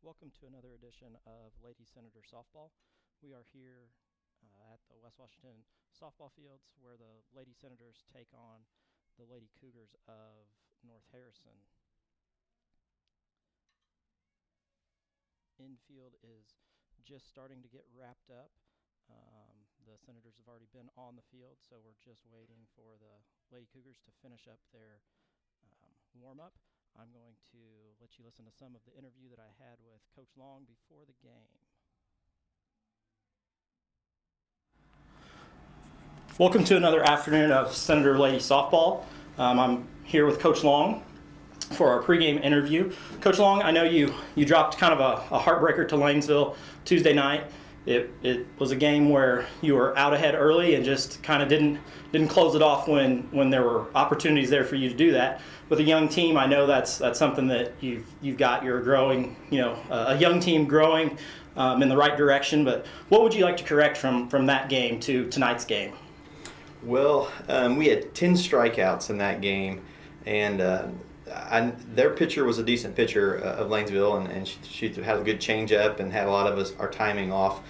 Welcome to another edition of Lady Senator Softball. We are here at the West Washington softball fields where the Lady Senators take on the Lady Cougars of North Harrison. Infield is just starting to get wrapped up. The Senators have already been on the field, so we're just waiting for the Lady Cougars to finish up their warm-up. I'm going to let you listen to some of the interview that I had with Coach Long before the game. Welcome to another afternoon of Senator Lady Softball. I'm here with Coach Long for our pregame interview. Coach Long, I know you dropped kind of a heartbreaker to Lanesville Tuesday night. It was a game where you were out ahead early and just kind of didn't close it off when there were opportunities there for you to do that. With a young team, I know that's something that you've got. You're growing, a young team growing in the right direction. But what would you like to correct from that game to tonight's game? Well, we had 10 strikeouts in that game, and their pitcher was a decent pitcher of Lanesville, and she had a good changeup and had a lot of our timing off.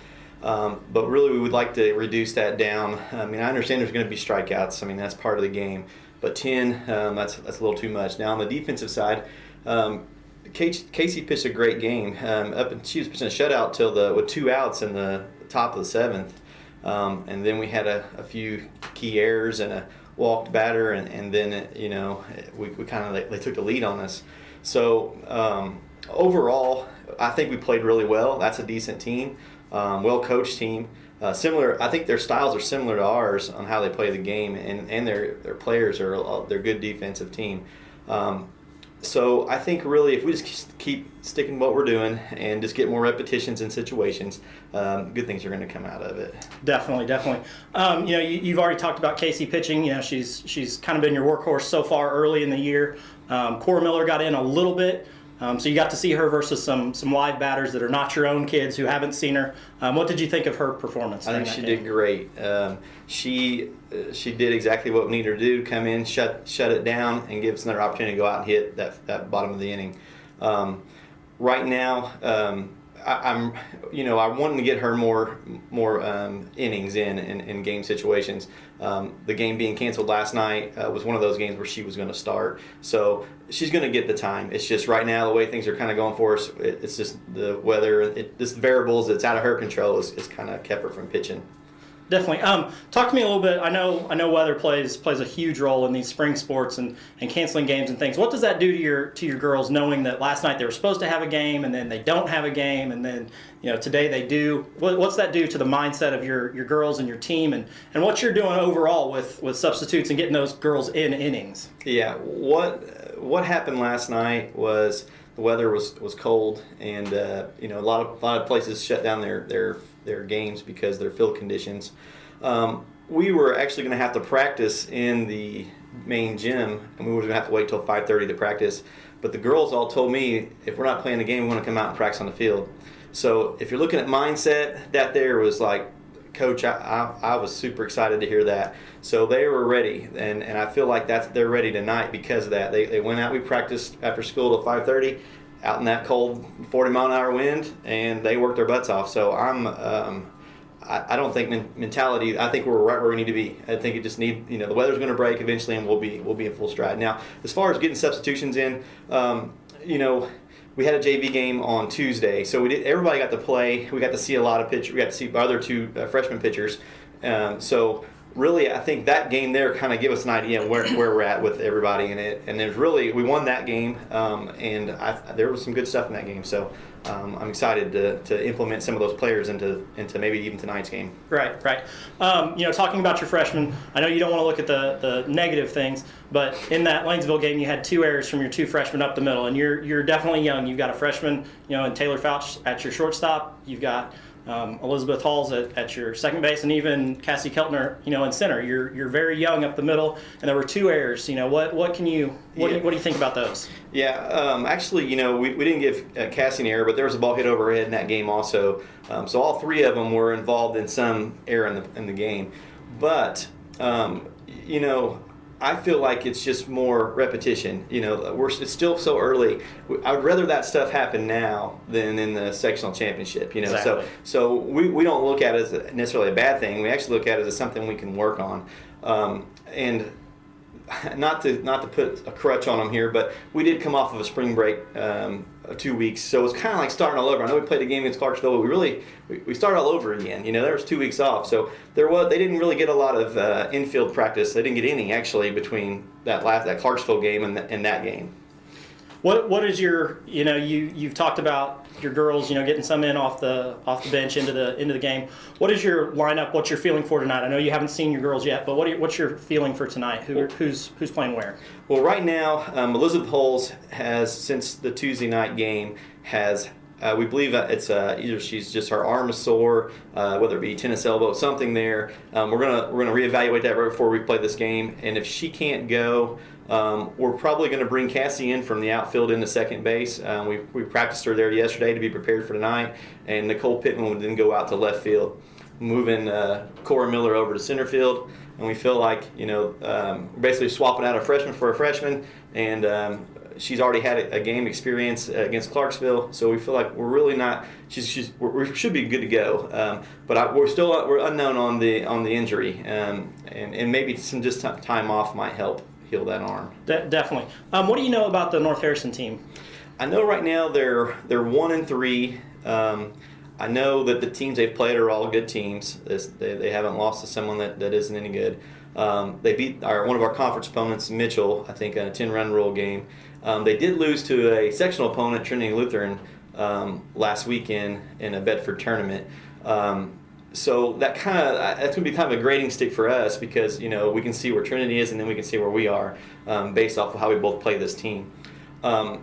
But really, we would like to reduce that down. I mean, I understand there's going to be strikeouts. I mean, that's part of the game. But 10, that's a little too much. Now, on the defensive side, Casey pitched a great game. She was pitching a shutout with 2 outs in the top of the 7th. And then we had a few key errors and a walked batter, and then we kind of they took the lead on us. So overall, I think we played really well. That's a decent team, well coached team. Similar, I think their styles are similar to ours on how they play the game, and their players they're a good defensive team. So I think really if we just keep sticking what we're doing and just get more repetitions in situations, good things are going to come out of it. Definitely. You've already talked about Casey pitching. She's kind of been your workhorse so far early in the year. Cora Miller got in a little bit. So you got to see her versus some live batters that are not your own kids who haven't seen her. What did you think of her performance? I think she did great. She did exactly what we needed her to do: come in, shut it down, and give us another opportunity to go out and hit that bottom of the inning. Right now, I'm wanting to get her more innings in game situations. The game being canceled last night was one of those games where she was going to start, so she's going to get the time. It's just right now the way things are kind of going for us. It's just the weather. Just variables that's out of her control is kind of kept her from pitching. Definitely. Talk to me a little bit. I know weather plays a huge role in these spring sports and canceling games and things. What does that do to your girls, knowing that last night they were supposed to have a game and then they don't have a game and then today they do? What's that do to the mindset of your girls and your team and what you're doing overall with substitutes and getting those girls in innings? Yeah. What happened last night was the weather was cold, and a lot of places shut down their games because of their field conditions. We were actually going to have to practice in the main gym, and we were going to have to wait till 5:30 to practice. But the girls all told me, if we're not playing the game, we want to come out and practice on the field. So if you're looking at mindset, that there was like, Coach, I was super excited to hear that. So they were ready, and I feel like they're ready tonight because of that. They went out, we practiced after school till 5:30, out in that cold 40-mile-an-hour wind, and they worked their butts off. So I don't think mentality. I think we're right where we need to be. I think it just the weather's going to break eventually, and we'll be in full stride. Now, as far as getting substitutions in, we had a JV game on Tuesday, so everybody got to play. We got to see a lot of pitchers. We got to see our other 2 freshman pitchers. So really, I think that game there kind of gave us an idea of where we're at with everybody in it. And we won that game, and there was some good stuff in that game. So I'm excited to implement some of those players into maybe even tonight's game. Right. Talking about your freshmen, I know you don't want to look at the negative things, but in that Lanesville game, you had 2 errors from your 2 freshmen up the middle, and you're definitely young. You've got a freshman, and Taylor Fouch at your shortstop. You've got Elizabeth Halls at your second base, and even Cassie Keltner, in center. You're very young up the middle, and there were 2 errors. What do you think about those? Yeah, actually, we didn't give Cassie an error, but there was a ball hit over her head in that game also. So all 3 of them were involved in some error in the game. But I feel like it's just more repetition. It's still so early. I would rather that stuff happen now than in the sectional championship. Exactly. So we don't look at it as necessarily a bad thing. We actually look at it as something we can work on. And not to put a crutch on them here, but we did come off of a spring break of 2 weeks, so it's kind of like starting all over. I know we played a game against Clarksville, but we started all over again. There was 2 weeks off, so they didn't really get a lot of infield practice. They didn't get any actually between that Clarksville game and that game. What is your, you've talked about your girls, getting some in off the bench into the game. What is your lineup? What's your feeling for tonight? I know you haven't seen your girls yet, but what's your feeling for tonight? Who's playing where? Well, right now, Elizabeth Holes has, since the Tuesday night game, we believe it's either she's just her arm is sore, whether it be tennis elbow, something there. We're gonna reevaluate that right before we play this game, and if she can't go, we're probably going to bring Cassie in from the outfield into second base. We practiced her there yesterday to be prepared for tonight, and Nicole Pittman would then go out to left field, moving Cora Miller over to center field. And we feel like basically swapping out a freshman for a freshman, and she's already had a game experience against Clarksville, so we feel like we're really not. We should be good to go, but we're unknown on the injury, and maybe some just time off might help heal that arm. Definitely. What do you know about the North Harrison team? I know right now they're 1-3. I know that the teams they've played are all good teams. They haven't lost to someone that isn't any good. They beat one of our conference opponents, Mitchell, I think, in a 10-run rule game. They did lose to a sectional opponent, Trinity Lutheran, last weekend in a Bedford tournament. So that's going to be kind of a grading stick for us because we can see where Trinity is and then we can see where we are based off of how we both play this team.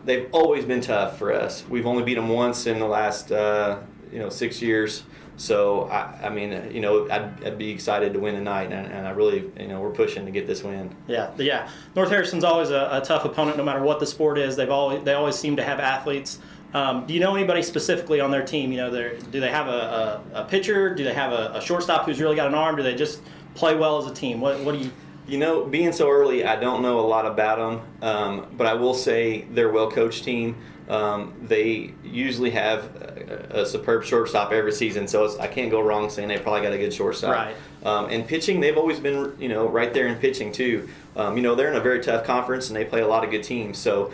They've always been tough for us. We've only beat them once in the last 6 years. So I'd be excited to win tonight, and I really we're pushing to get this win. Yeah. North Harrison's always a tough opponent, no matter what the sport is. They always seem to have athletes. Do you know anybody specifically on their team? Do they have a pitcher? Do they have a shortstop who's really got an arm? Do they just play well as a team? What do you? Being so early, I don't know a lot about them, but I will say they're a well-coached team. They usually have a superb shortstop every season, so I can't go wrong saying they probably got a good shortstop. Right. And pitching, they've always been, right there in pitching too. They're in a very tough conference and they play a lot of good teams. So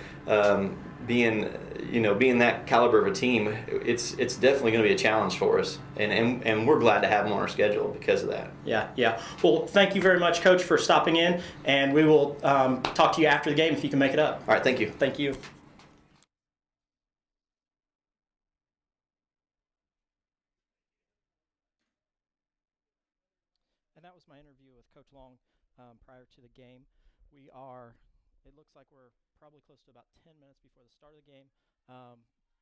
being that caliber of a team, it's definitely going to be a challenge for us, and we're glad to have them on our schedule because of that. Yeah. Well, thank you very much, Coach, for stopping in, and we will talk to you after the game if you can make it up. All right, thank you. Thank you. And that was my interview with Coach Long prior to the game. It looks like we're probably close to about 10 minutes before the start of the game.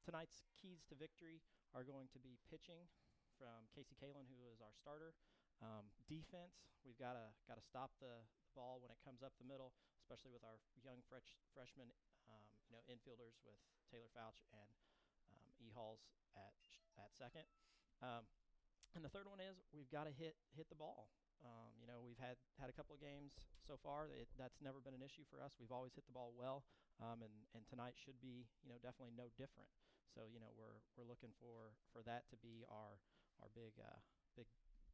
Tonight's keys to victory are going to be pitching from Casey Kalin, who is our starter. Defense, we've got to stop the ball when it comes up the middle, especially with our young freshmen, infielders with Taylor Fouch and E. Halls at second. And the third one is we've got to hit the ball. We've had a couple of games so far. That's never been an issue for us. We've always hit the ball well, and tonight should be definitely no different. So we're looking for that to be our big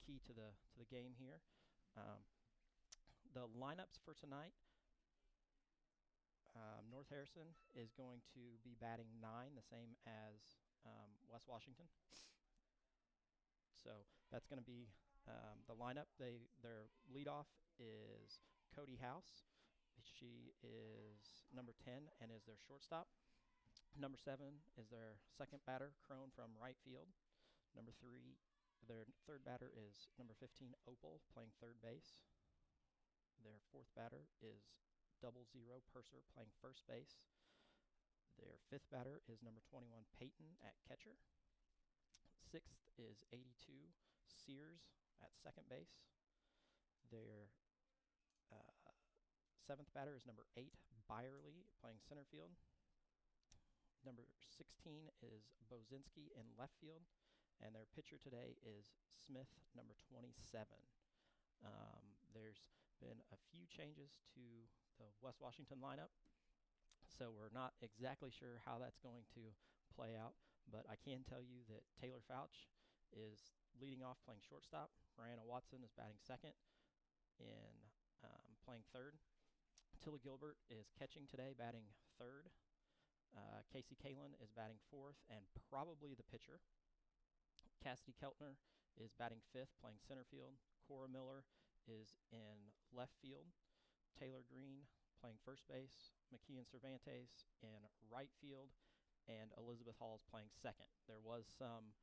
key to the game here. The lineups for tonight. North Harrison is going to be batting 9, the same as West Washington. So that's going to be the lineup. Their leadoff is Cody House. She is number 10 and is their shortstop. Number 7 is their second batter, Crone from right field. Number 3, their third batter is number 15, Opal, playing third base. Their fourth batter is 00 Purser, playing first base. Their fifth batter is number 21, Peyton, at catcher. Sixth is 82 Sears at second base. Their seventh batter is number 8 Byerly, playing center field. Number 16 is Bozinski in left field, and their pitcher today is Smith, number 27. There's been a few changes to the West Washington lineup, so we're not exactly sure how that's going to play out, but I can tell you that Taylor Fouch is leading off playing shortstop. Brianna Watson is batting second in playing third. Tilly Gilbert is catching today, batting third. Casey Kalin is batting fourth and probably the pitcher. Cassidy Keltner is batting fifth, playing center field. Cora Miller is in left field. Taylor Green playing first base. McKeon Cervantes in right field. And Elizabeth Hall is playing second. There was some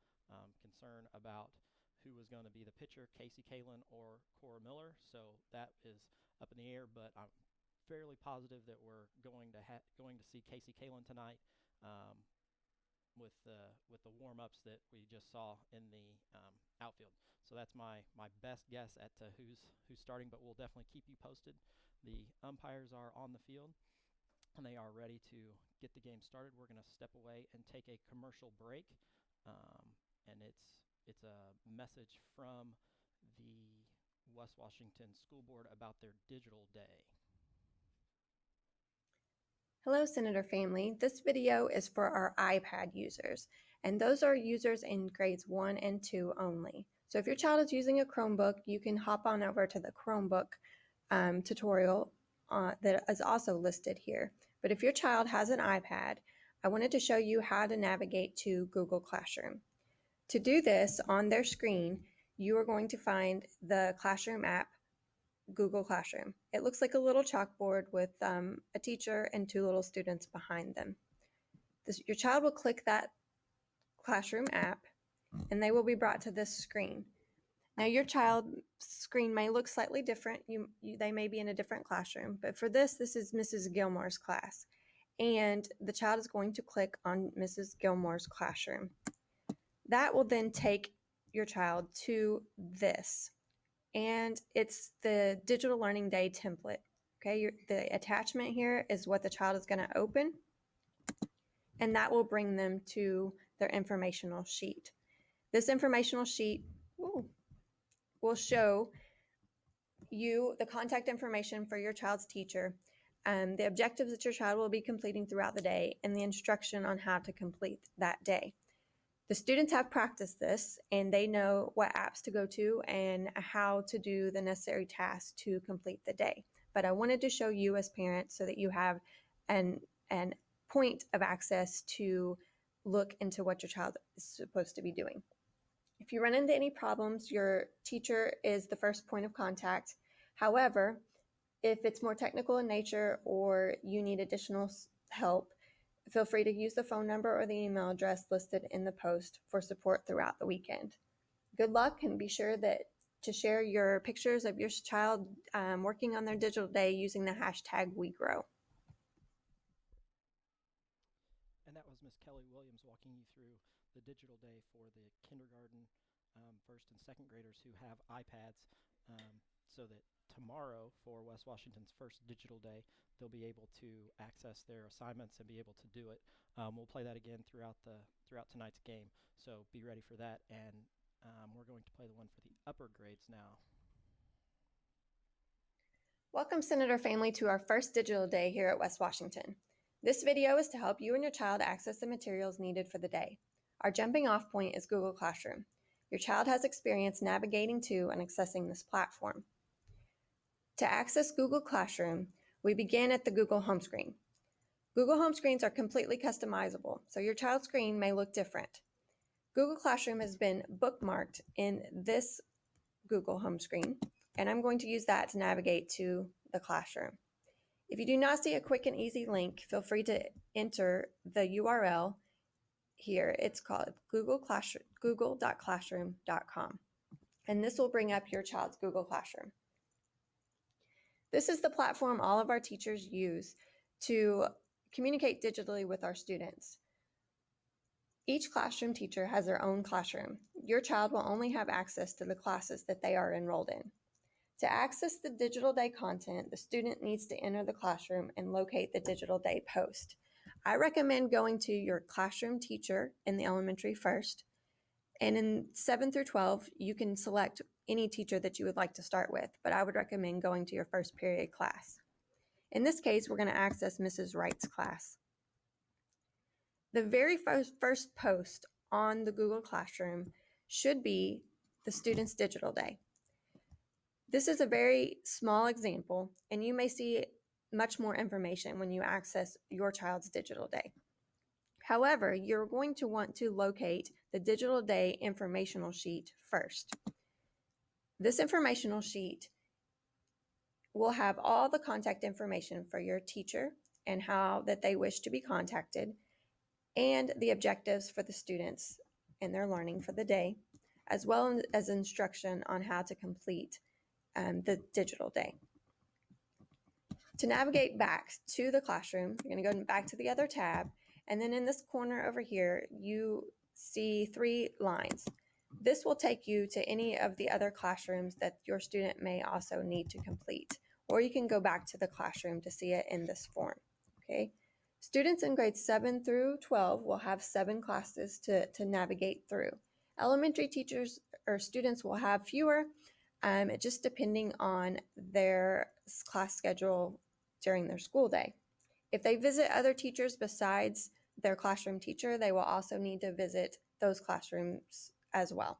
concern about who was going to be the pitcher, Casey Kalin or Cora Miller. So that is up in the air, but I'm fairly positive that we're going to see Casey Kalin tonight with the warm-ups that we just saw in the outfield. So that's my best guess at who's starting, but we'll definitely keep you posted. The umpires are on the field, and they are ready to get the game started. We're going to step away and take a commercial break, and it's a message from the West Washington School Board about their digital day. Hello, Senator family. This video is for our iPad users, and those are users in grades 1 and 2 only. So if your child is using a Chromebook, you can hop on over to the Chromebook tutorial that is also listed here. But if your child has an iPad, I wanted to show you how to navigate to Google Classroom. To do this, on their screen, you are going to find the Classroom app, Google Classroom. It looks like a little chalkboard with a teacher and 2 little students behind them. Your child will click that Classroom app, and they will be brought to this screen. Now, your child's screen may look slightly different. They may be in a different classroom, but for this is Mrs. Gilmore's class, and the child is going to click on Mrs. Gilmore's classroom. That will then take your child to this, and it's the Digital Learning Day template. Okay, the attachment here is what the child is going to open, and that will bring them to their informational sheet. This informational sheet will show you the contact information for your child's teacher, the objectives that your child will be completing throughout the day, and the instruction on how to complete that day. The students have practiced this, and they know what apps to go to and how to do the necessary tasks to complete the day. But I wanted to show you as parents so that you have an point of access to look into what your child is supposed to be doing. If you run into any problems, your teacher is the first point of contact. However, if it's more technical in nature or you need additional help, feel free to use the phone number or the email address listed in the post for support throughout the weekend. Good luck, and be sure to share your pictures of your child working on their digital day using the hashtag WeGrow. And that was Miss Kelly Williams walking you through the digital day for the kindergarten, first and second graders who have iPads, so that tomorrow for West Washington's first digital day, they'll be able to access their assignments and be able to do it. We'll play that again throughout tonight's game, so be ready for that. And we're going to play the one for the upper grades now. Welcome, Senator family, to our first digital day here at West Washington. This video is to help you and your child access the materials needed for the day. Our jumping off point is Google Classroom. Your child has experience navigating to and accessing this platform. To access Google Classroom, we begin at the Google home screen. Google home screens are completely customizable, so your child's screen may look different. Google Classroom has been bookmarked in this Google home screen, and I'm going to use that to navigate to the classroom. If you do not see a quick and easy link, feel free to enter the URL here. It's called google.classroom.com, and this will bring up your child's Google Classroom. This is the platform all of our teachers use to communicate digitally with our students. Each classroom teacher has their own classroom. Your child will only have access to the classes that they are enrolled in. To access the digital day content, the student needs to enter the classroom and locate the digital day post. I recommend going to your classroom teacher in the elementary first, and in 7 through 12, you can select any teacher that you would like to start with, but I would recommend going to your first period class. In this case, we're going to access Mrs. Wright's class. The very first post on the Google Classroom should be the student's digital day. This is a very small example, and you may see much more information when you access your child's digital day. However, you're going to want to locate the digital day informational sheet first. This informational sheet will have all the contact information for your teacher and how that they wish to be contacted, and the objectives for the students and their learning for the day, as well as instruction on how to complete the digital day. To navigate back to the classroom, you're going to go back to the other tab, and then in this corner over here, you see 3 lines. This will take you to any of the other classrooms that your student may also need to complete, or you can go back to the classroom to see it in this form. Okay. Students in grades 7 through 12 will have 7 classes to navigate through. Elementary teachers or students will have fewer, just depending on their class schedule during their school day. If they visit other teachers besides their classroom teacher, they will also need to visit those classrooms as well.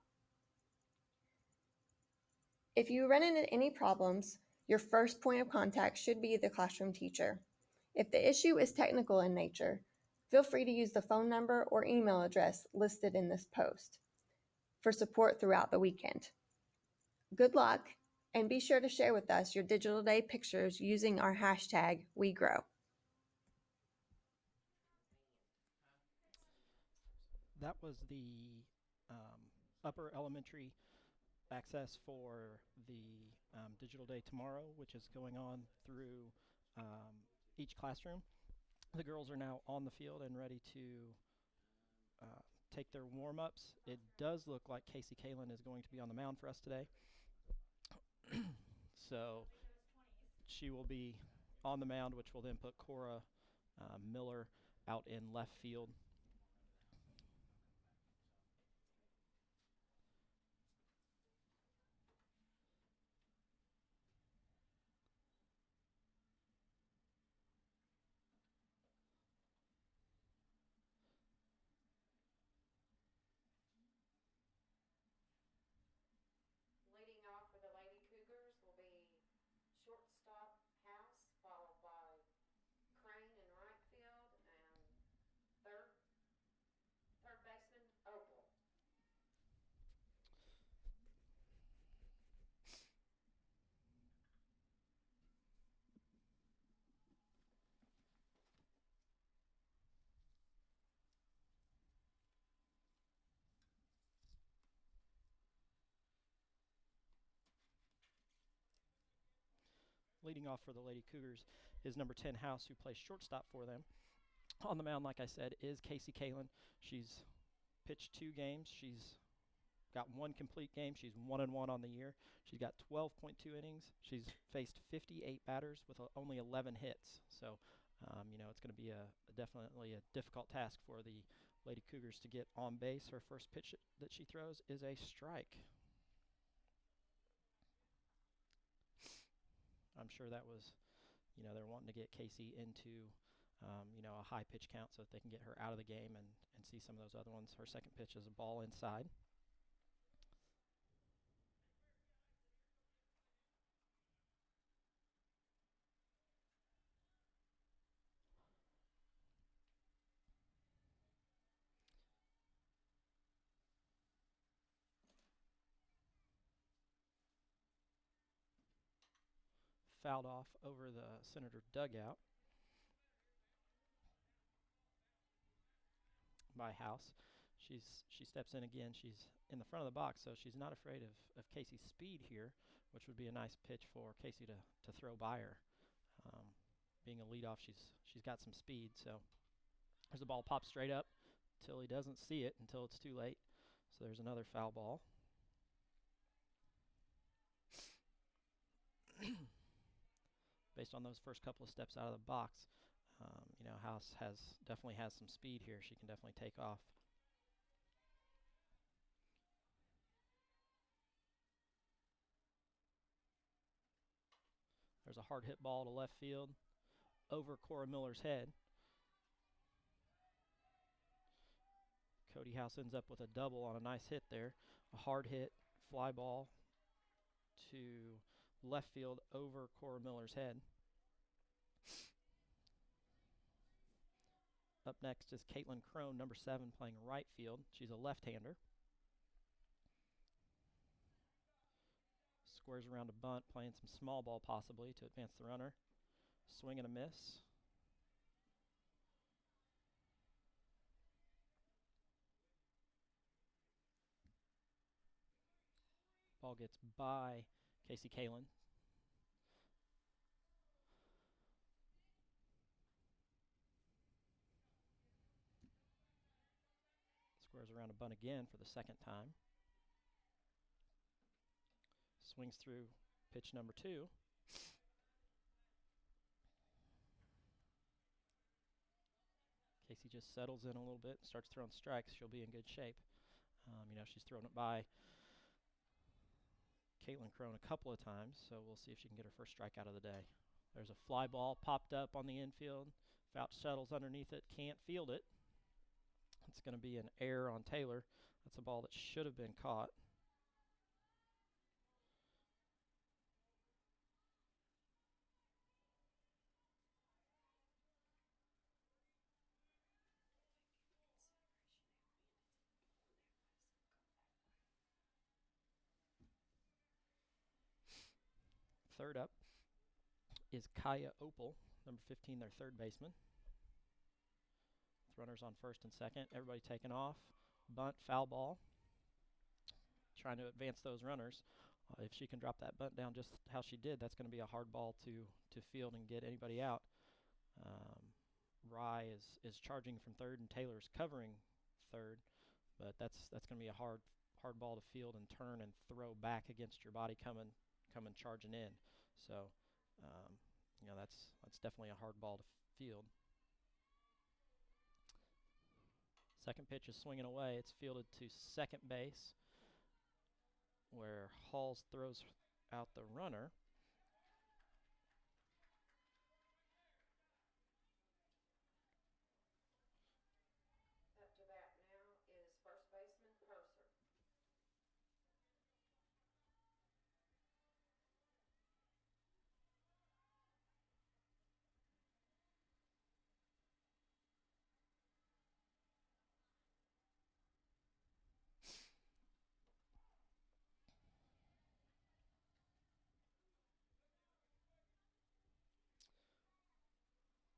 If you run into any problems, your first point of contact should be the classroom teacher. If the issue is technical in nature, feel free to use the phone number or email address listed in this post for support throughout the weekend. Good luck, and be sure to share with us your digital day pictures using our hashtag WeGrow. That was the upper elementary access for the digital day tomorrow, which is going on through each classroom. The girls are now on the field and ready to take their warm-ups. It does look like Casey Kalin is going to be on the mound for us today. So she will be on the mound, which will then put Cora Miller out in left field. Leading off for the Lady Cougars will be shortstop House, followed by Crane in right field, and third baseman Opal. Leading off for the Lady Cougars is number 10 House, who plays shortstop for them. On the mound, like I said, is Casey Kalin. She's pitched 2 games. She's got 1 complete game. She's 1-1 on the year. She's got 12.2 innings. She's faced 58 batters with only 11 hits. So, it's going to be definitely a difficult task for the Lady Cougars to get on base. Her first pitch that she throws is a strike. I'm sure that was, they're wanting to get Casey into, a high pitch count so that they can get her out of the game and see some of those other ones. Her second pitch is a ball inside. Fouled off over the Senator dugout by House. She steps in again. She's in the front of the box, so she's not afraid of Casey's speed here, which would be a nice pitch for Casey to throw by her. Being a leadoff, she's got some speed, so there's the ball pops straight up till he doesn't see it until it's too late. So there's another foul ball. Based on those first couple of steps out of the box, House definitely has some speed here. She can definitely take off. There's a hard hit ball to left field over Cora Miller's head. Cody House ends up with a double on a nice hit there. A hard hit fly ball to left field over Cora Miller's head. Up next is Caitlin Crone, number 7, playing right field. She's a left-hander. Squares around a bunt, playing some small ball possibly to advance the runner. Swing and a miss. Ball gets by Casey Kalin. Squares around a bunt again for the second time. Swings through pitch number 2. Casey just settles in a little bit and starts throwing strikes. She'll be in good shape. She's thrown it by Caitlin Crone a couple of times, so we'll see if she can get her first strikeout of the day. There's a fly ball popped up on the infield. Fouch settles underneath it, can't field it. It's going to be an error on Taylor. That's a ball that should have been caught. Third up is Kaya Opal, number 15, their third baseman. With runners on first and second. Everybody taking off. Bunt, foul ball. Trying to advance those runners. If she can drop that bunt down just how she did, that's going to be a hard ball to field and get anybody out. Rye is charging from third, and Taylor's covering third, but that's going to be a hard ball to field and turn and throw back against your body coming charging in. So, that's definitely a hard ball to field. Second pitch is swinging away. It's fielded to second base, where Halls throws out the runner. Up to bat now is first baseman Purser.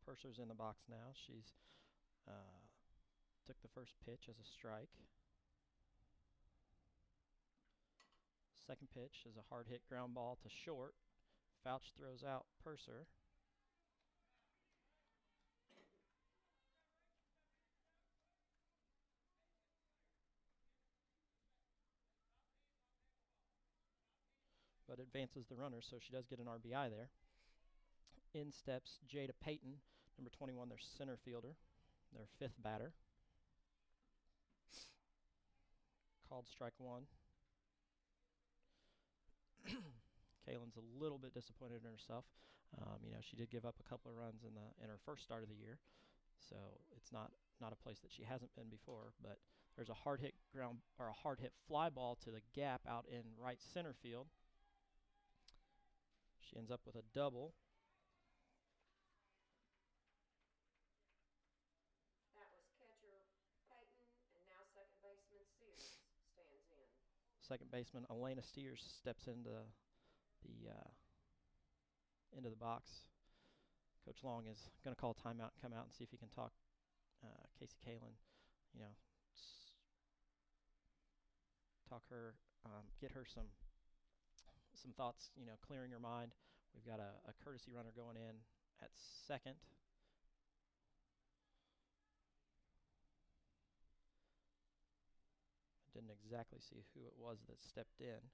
Purser's in the box now. She's took the first pitch as a strike. Second pitch is a hard hit ground ball to short. Fouch throws out Purser. But advances the runner, so she does get an RBI there. In steps Jada Payton, number 21, their center fielder, their fifth batter. Called strike 1. Kaylin's a little bit disappointed in herself. She did give up a couple of runs in her first start of the year, so it's not a place that she hasn't been before. But there's a hard hit fly ball to the gap out in right center field. She ends up with a double. That was catcher Payton, and now second baseman Sears stands in. Second baseman Elena Steers steps into the box. Coach Long is going to call a timeout and come out and see if he can talk Casey Kalin. Talk her, get her some thoughts, clearing her mind. We've got a courtesy runner going in at second. I didn't exactly see who it was that stepped in.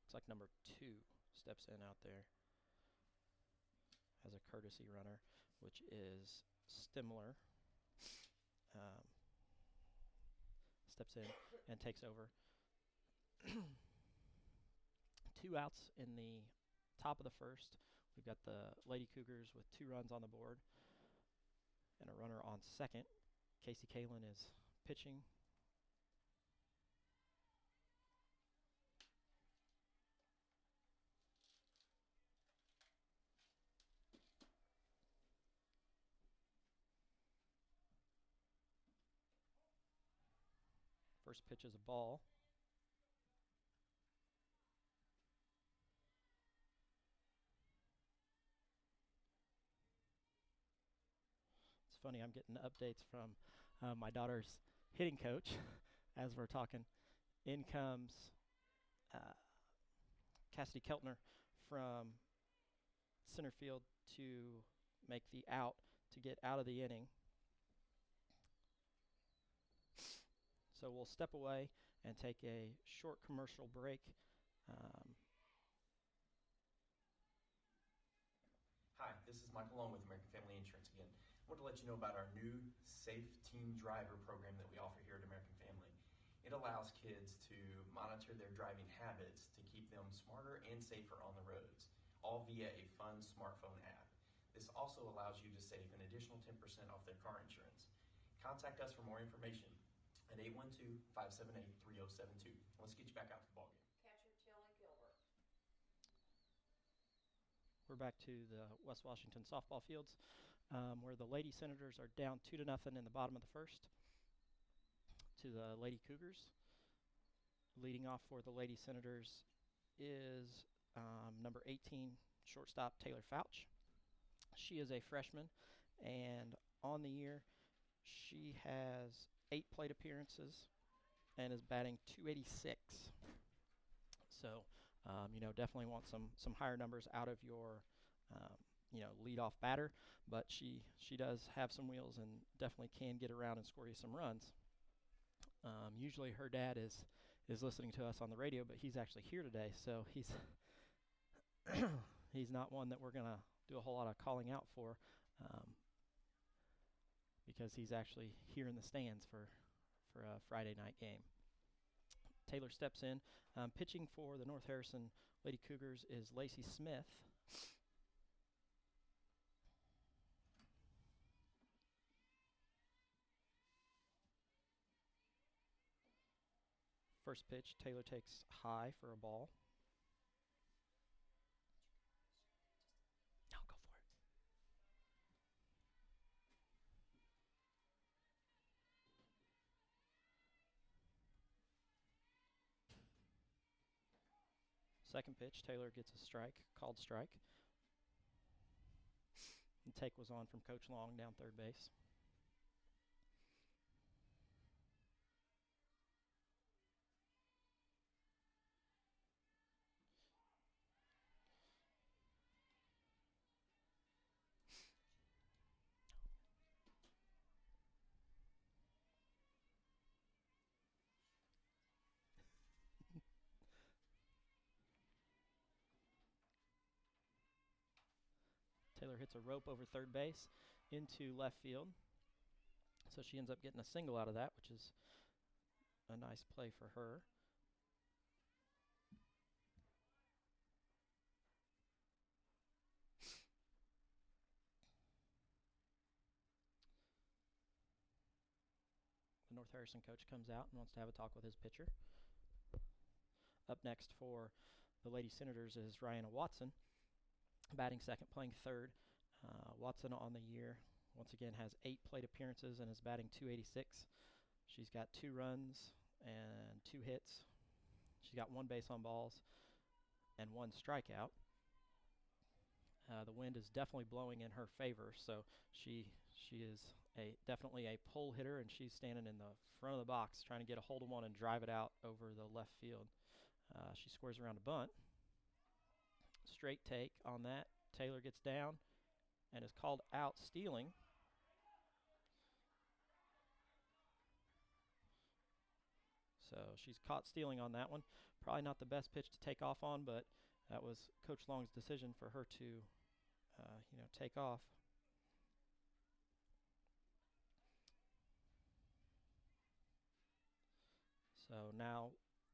Looks like number 2 steps in out there as a courtesy runner. which is Stimler, steps in and takes over. 2 outs in the top of the first. We've got the Lady Cougars with 2 runs on the board and a runner on second. Casey Kalin is pitching. First pitch is a ball. It's funny, I'm getting updates from my daughter's hitting coach as we're talking. In comes Cassidy Keltner from center field to make the out to get out of the inning. So we'll step away and take a short commercial break. Hi, this is Michael Long with American Family Insurance again. I want to let you know about our new Safe Team Driver program that we offer here at American Family. It allows kids to monitor their driving habits to keep them smarter and safer on the roads, all via a fun smartphone app. This also allows you to save an additional 10% off their car insurance. Contact us for more information at 812-578-3072. Let's get you back out to the ballgame. Catcher Tilly Gilbert. We're back to the West Washington softball fields, where the Lady Senators are down 2-0 in the bottom of the first to the Lady Cougars. Leading off for the Lady Senators is number 18, shortstop Taylor Fouch. She is a freshman, and on the year, she has 8 plate appearances and is batting .286. So, definitely want some higher numbers out of your, leadoff batter. But she does have some wheels and definitely can get around and score you some runs. Usually her dad is listening to us on the radio, but he's actually here today, so he's he's not one that we're gonna do a whole lot of calling out for, because he's actually here in the stands for a Friday night game. Taylor steps in. Pitching for the North Harrison Lady Cougars is Lacey Smith. First pitch, Taylor takes high for a ball. No, go for it. Second pitch, Taylor gets a strike, called strike. The take was on from Coach Long down third base. Taylor hits a rope over third base into left field. So she ends up getting a single out of that, which is a nice play for her. The North Harrison coach comes out and wants to have a talk with his pitcher. Up next for the Lady Senators is Rihanna Watson, batting second, playing third. Watson on the year, once again, has 8 plate appearances and is batting .286. She's got 2 runs and 2 hits. She's got 1 base on balls and 1 strikeout. The wind is definitely blowing in her favor, so she is definitely a pull hitter, and she's standing in the front of the box trying to get a hold of one and drive it out over the left field. She squares around a bunt. Straight take on that. Taylor gets down and is called out stealing. So she's caught stealing on that one. Probably not the best pitch to take off on, but that was Coach Long's decision for her to, take off. So now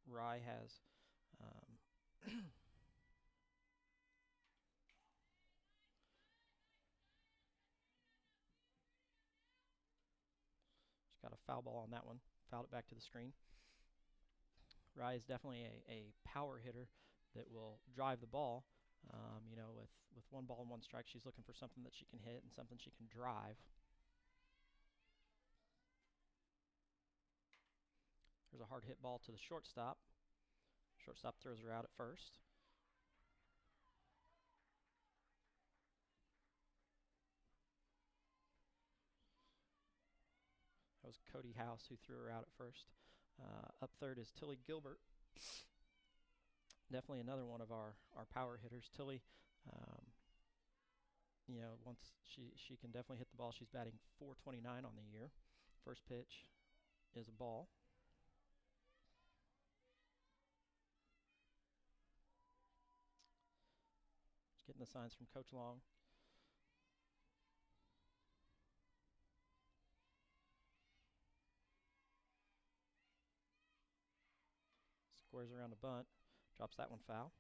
Rye has she's got a foul ball on that one. Fouled it back to the screen. Rye is definitely a power hitter that will drive the ball. You know, with one ball and one strike, she's looking for something that she can hit and something she can drive. There's a hard hit ball to the shortstop. Shortstop throws her out at first. That was Cody House who threw her out at first. Up third is Tilly Gilbert. Definitely another one of our power hitters. Tilly, you know, once she can definitely hit the ball. She's batting .429 on the year. First pitch is a ball. Just getting the signs from Coach Long. Squares around a bunt. Drops that one foul.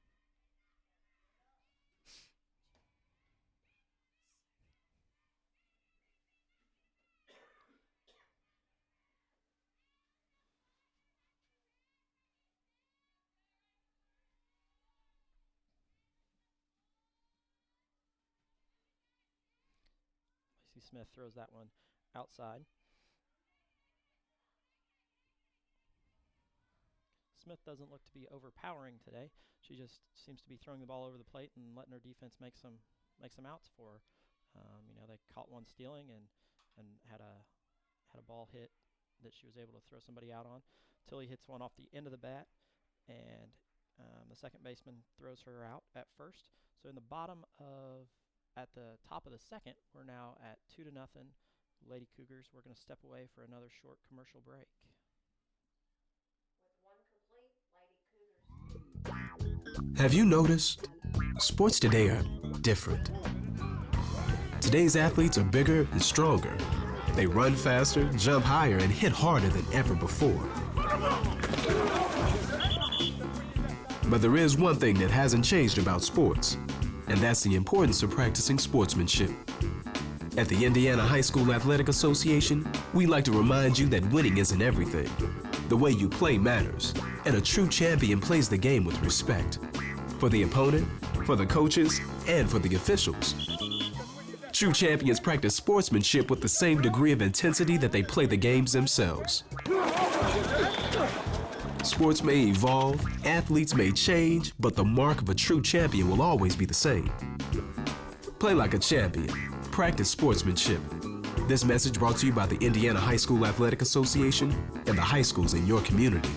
Lacey Smith throws that one outside. Smith doesn't look to be overpowering today. She just seems to be throwing the ball over the plate and letting her defense make some outs for her. You know, they caught one stealing and had a ball hit that she was able to throw somebody out on. Tilly hits one off the end of the bat, and the second baseman throws her out at first. So in the at the top of the second, we're now at 2-0. Lady Cougars. We're going to step away for another short commercial break. With one complete, Lady Cougars. Have you noticed? Sports today are different. Today's athletes are bigger and stronger. They run faster, jump higher, and hit harder than ever before. But there is one thing that hasn't changed about sports, and that's the importance of practicing sportsmanship. At the Indiana High School Athletic Association, we like to remind you that winning isn't everything. The way you play matters, and a true champion plays the game with respect. For the opponent, for the coaches, and for the officials. True champions practice sportsmanship with the same degree of intensity that they play the games themselves. Sports may evolve, athletes may change, but the mark of a true champion will always be the same. Play like a champion. Practice sportsmanship. This message brought to you by the Indiana High School Athletic Association and the high schools in your community.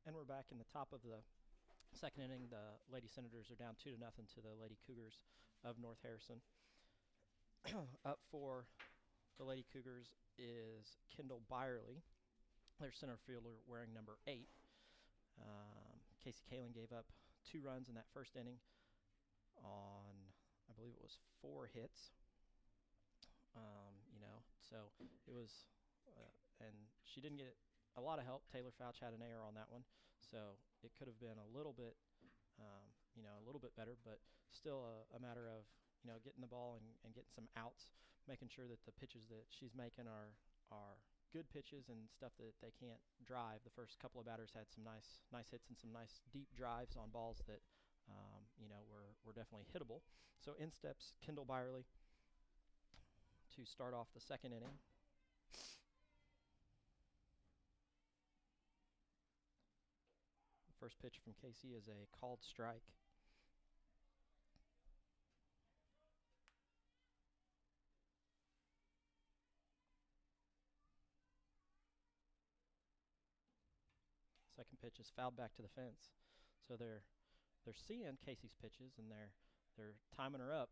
And we're back in the top of the second inning. The Lady Senators are down 2-0 to the Lady Cougars of North Harrison. Up for the Lady Cougars is Kendall Byerly, their center fielder wearing number 8. Casey Kalin gave up 2 runs in that first inning on, I believe it was 4 hits. You know, so it was, and she didn't get a lot of help. Taylor Fouch had an error on that one, so it could have been a little bit, you know, a little bit better, but still a matter of, you know, getting the ball and getting some outs, making sure that the pitches that she's making are good pitches and stuff that they can't drive. The first couple of batters had some nice hits and some nice deep drives on balls that, you know, were definitely hittable. So in steps Kendall Byerly to start off the second inning. First pitch from Casey is a called strike. Second pitch is fouled back to the fence. So they're seeing Casey's pitches and they're timing her up.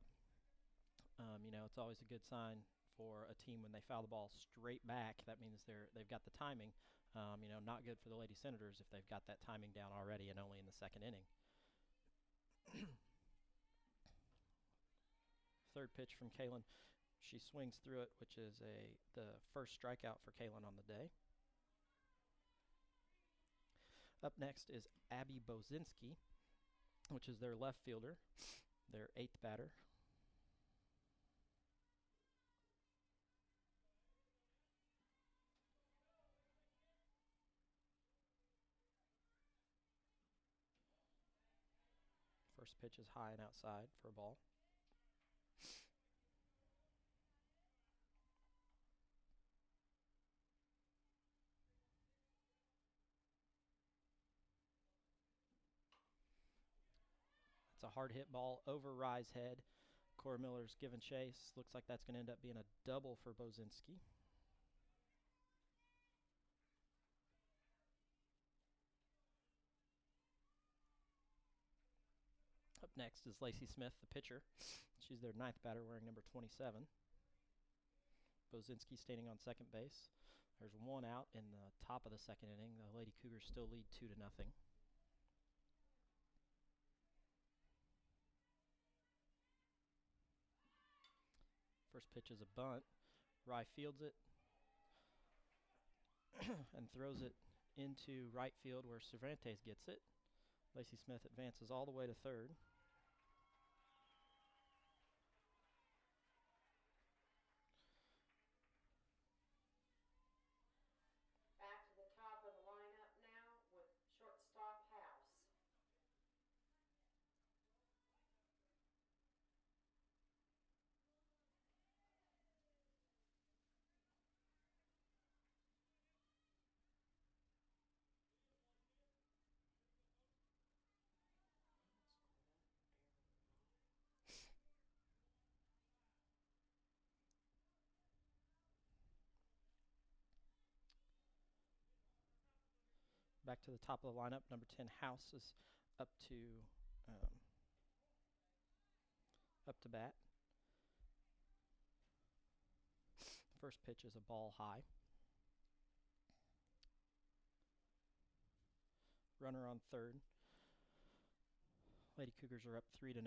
You know, it's always a good sign for a team when they foul the ball straight back. That means they've got the timing. You know, not good for the Lady Senators if they've got that timing down already and only in the second inning. Third pitch from Kalin She swings through it, which is the first strikeout for Kaylin on the day. Up next is Abby Bozinski, which is their left fielder, their 8th batter. First pitch is high and outside for a ball. It's a hard hit ball over Rye's head. Cora Miller's giving chase. Looks like that's going to end up being a double for Bozinski. Up next is Lacey Smith, the pitcher. She's their 9th batter, wearing number 27. Bozinski standing on second base. There's one out in the top of the second inning. The Lady Cougars still lead 2-0. First pitch is a bunt. Rye fields it and throws it into right field where Cervantes gets it. Lacey Smith advances all the way to third. Back to the top of the lineup now with shortstop House. Back to the top of the lineup, number 10 House is up to bat. First pitch is a ball high. Runner on third. Lady Cougars are up 3-0.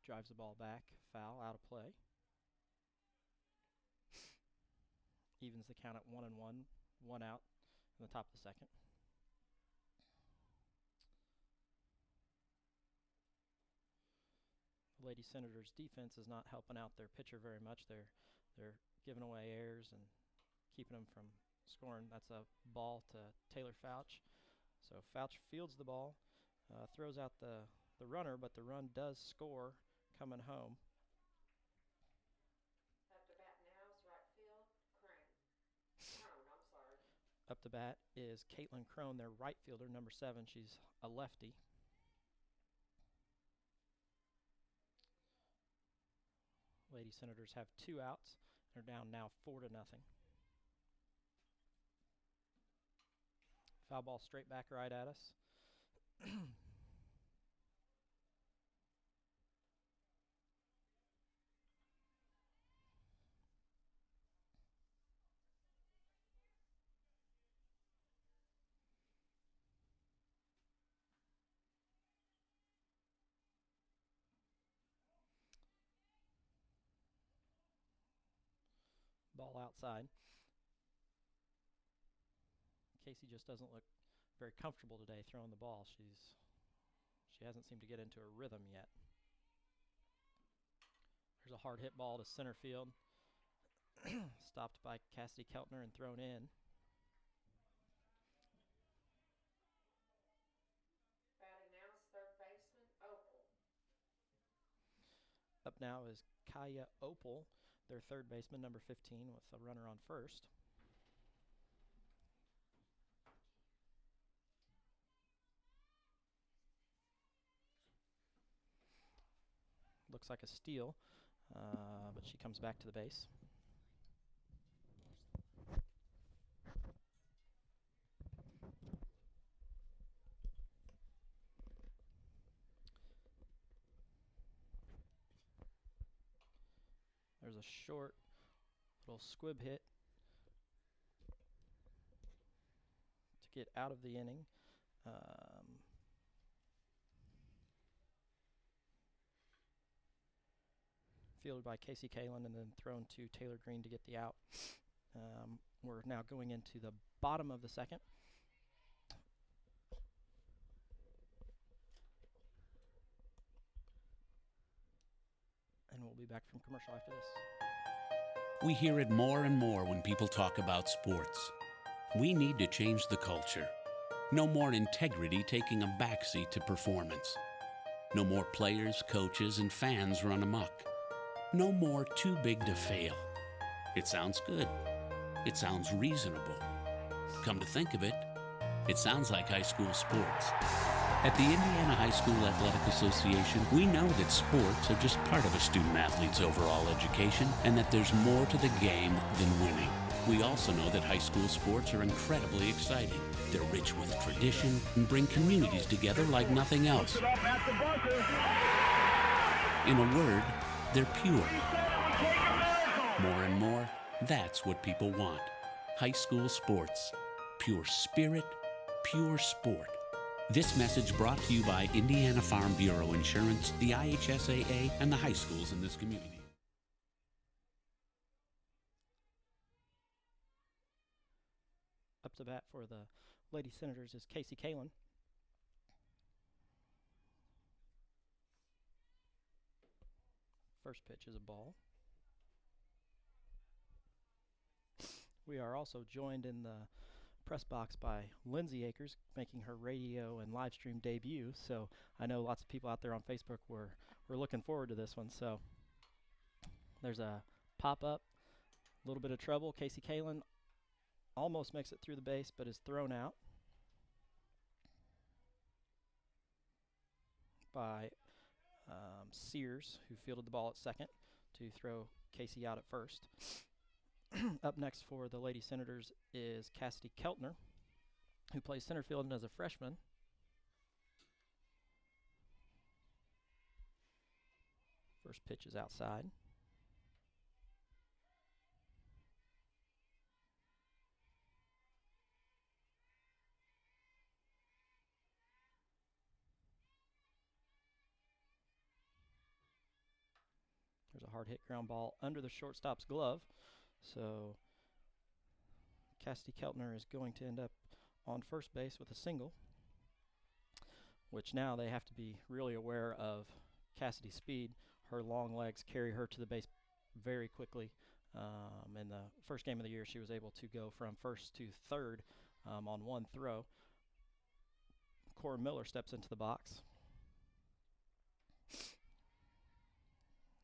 Drives the ball back, foul, out of play. Evens the count at 1-1, 1 out in the top of the second. The Lady Senators defense is not helping out their pitcher very much. They're giving away errors and keeping them from scoring. That's a ball to Taylor Fouch. So Fouch fields the ball, throws out the runner, but the run does score coming home. Up to bat now is right field, Crone, I'm sorry. Up to bat is Caitlin Crone, their right fielder, number 7. She's a lefty. Lady Senators have 2 outs. They're down now 4-0. Foul ball straight back right at us. Ball outside. Casey just doesn't look very comfortable today throwing the ball. She hasn't seemed to get into a rhythm yet. There's a hard hit ball to center field. Stopped by Cassidy Keltner and thrown in. Batting now is third baseman, Opal. Up now is Kaya Opal, their third baseman, number 15, with a runner on first. Looks like a steal, but she comes back to the base. There's a short little squib hit to get out of the inning. fielded by Casey Kalen and then thrown to Taylor Green to get the out. We're now going into the bottom of the second. And we'll be back from commercial after this. We hear it more and more when people talk about sports. We need to change the culture. No more integrity taking a backseat to performance. No more players, coaches, and fans run amok. No more too big to fail. It sounds good. It sounds reasonable. Come to think of it, it sounds like high school sports. At the Indiana High School Athletic Association, we know that sports are just part of a student-athlete's overall education and that there's more to the game than winning. We also know that high school sports are incredibly exciting. They're rich with tradition and bring communities together like nothing else. In a word, they're pure. More and more, that's what people want. High school sports. Pure spirit, pure sport. This message brought to you by Indiana Farm Bureau Insurance, the IHSAA, and the high schools in this community. Up to bat for the Lady Senators is Casey Kalen. First pitch is a ball. We are also joined in the press box by Lindsay Akers, making her radio and live stream debut. So I know lots of people out there on Facebook were looking forward to this one. So there's a pop-up, a little bit of trouble. Casey Kalen almost makes it through the base, but is thrown out by Sears, who fielded the ball at second to throw Casey out at first. Up next for the Lady Senators is Cassidy Keltner, who plays center field as a freshman. First pitch is outside. There's a hard hit ground ball under the shortstop's glove. So Cassidy Keltner is going to end up on first base with a single, which now they have to be really aware of Cassidy's speed. Her long legs carry her to the base very quickly. In the first game of the year, she was able to go from first to third on one throw. Cora Miller steps into the box.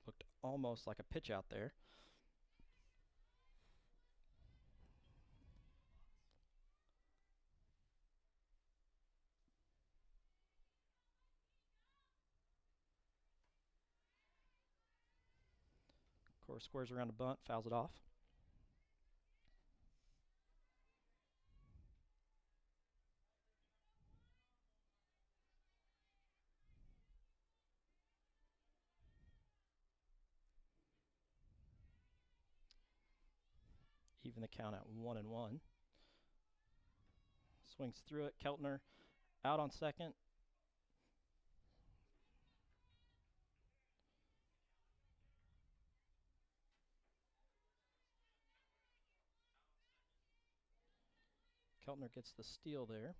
Looked almost like a pitch out there. Cora squares around a bunt, fouls it off. Even the count at 1-1. Swings through it. Keltner out on second. Keltner gets the steal there.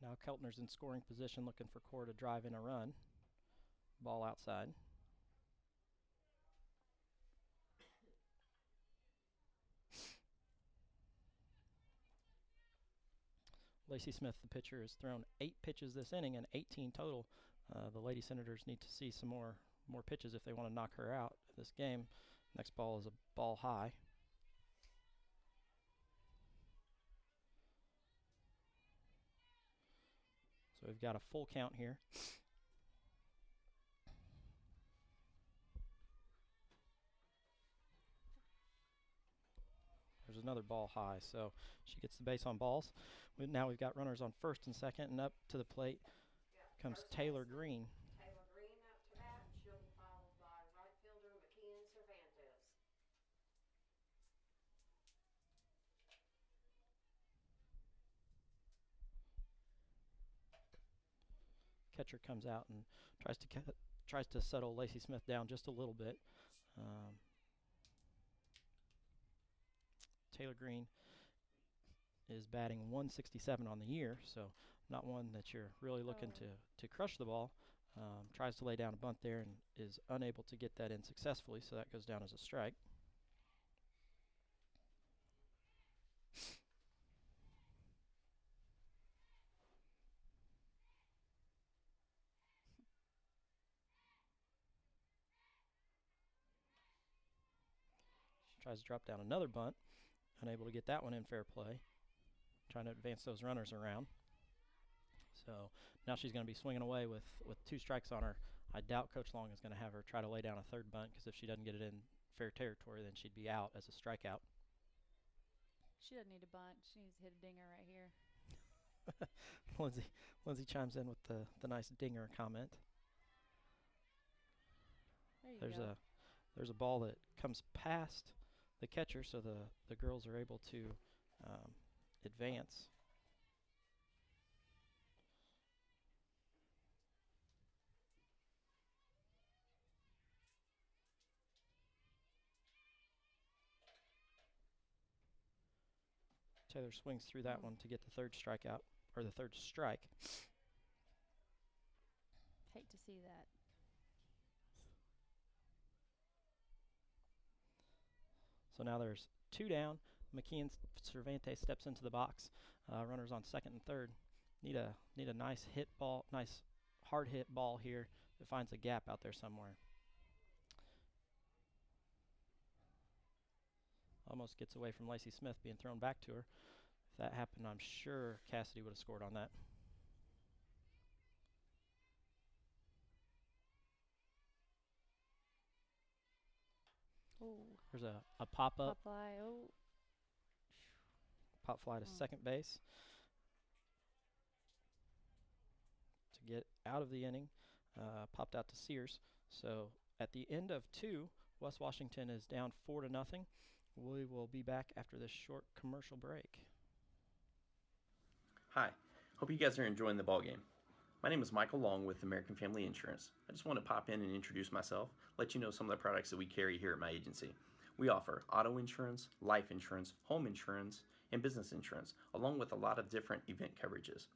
Now Keltner's in scoring position, looking for Cora to drive in a run. Ball outside. Lacey Smith, the pitcher, has thrown 8 pitches this inning and 18 total. The Lady Senators need to see some more pitches if they want to knock her out of this game. Next ball is a ball high. So we've got a full count here. There's another ball high, so she gets the base on balls. Now we've got runners on first and second, and up to the plate comes Taylor Green. Taylor Green up to bat. She'll be followed by right fielder McKeon Cervantes. catcher comes out and tries to settle Lacey Smith down just a little bit. Taylor Green is batting 167 on the year, so not one that you're really looking to crush the ball. Tries to lay down a bunt there and is unable to get that in successfully, so that goes down as a strike. She tries to drop down another bunt, unable to get that one in fair play. Trying to advance those runners around. So now she's going to be swinging away with 2 strikes on her. I doubt Coach Long is going to have her try to lay down a third bunt, because if she doesn't get it in fair territory, then she'd be out as a strikeout. She doesn't need a bunt. She needs to hit a dinger right here. Lindsay chimes in with the nice dinger comment. There's a ball that comes past the catcher, so the girls are able to advance. Taylor swings through that one to get the third strikeout, or the third strike. Hate to see that. So now there's 2 down. McKeon Cervantes steps into the box. Runners on second and third. Need a nice hit ball, nice hard hit ball here that finds a gap out there somewhere. Almost gets away from Lacey Smith, being thrown back to her. If that happened, I'm sure Cassidy would have scored on that. Ooh. There's a pop-up. Pop fly. Oh. Pop fly to second base to get out of the inning. Popped out to Sears. So at the end of 2, West Washington is down 4-0. We will be back after this short commercial break. Hi, hope you guys are enjoying the ball game. My name is Michael Long with American Family Insurance. I just want to pop in and introduce myself, let you know some of the products that we carry here at my agency. We offer auto insurance, life insurance, home insurance, and business insurance, along with a lot of different event coverages.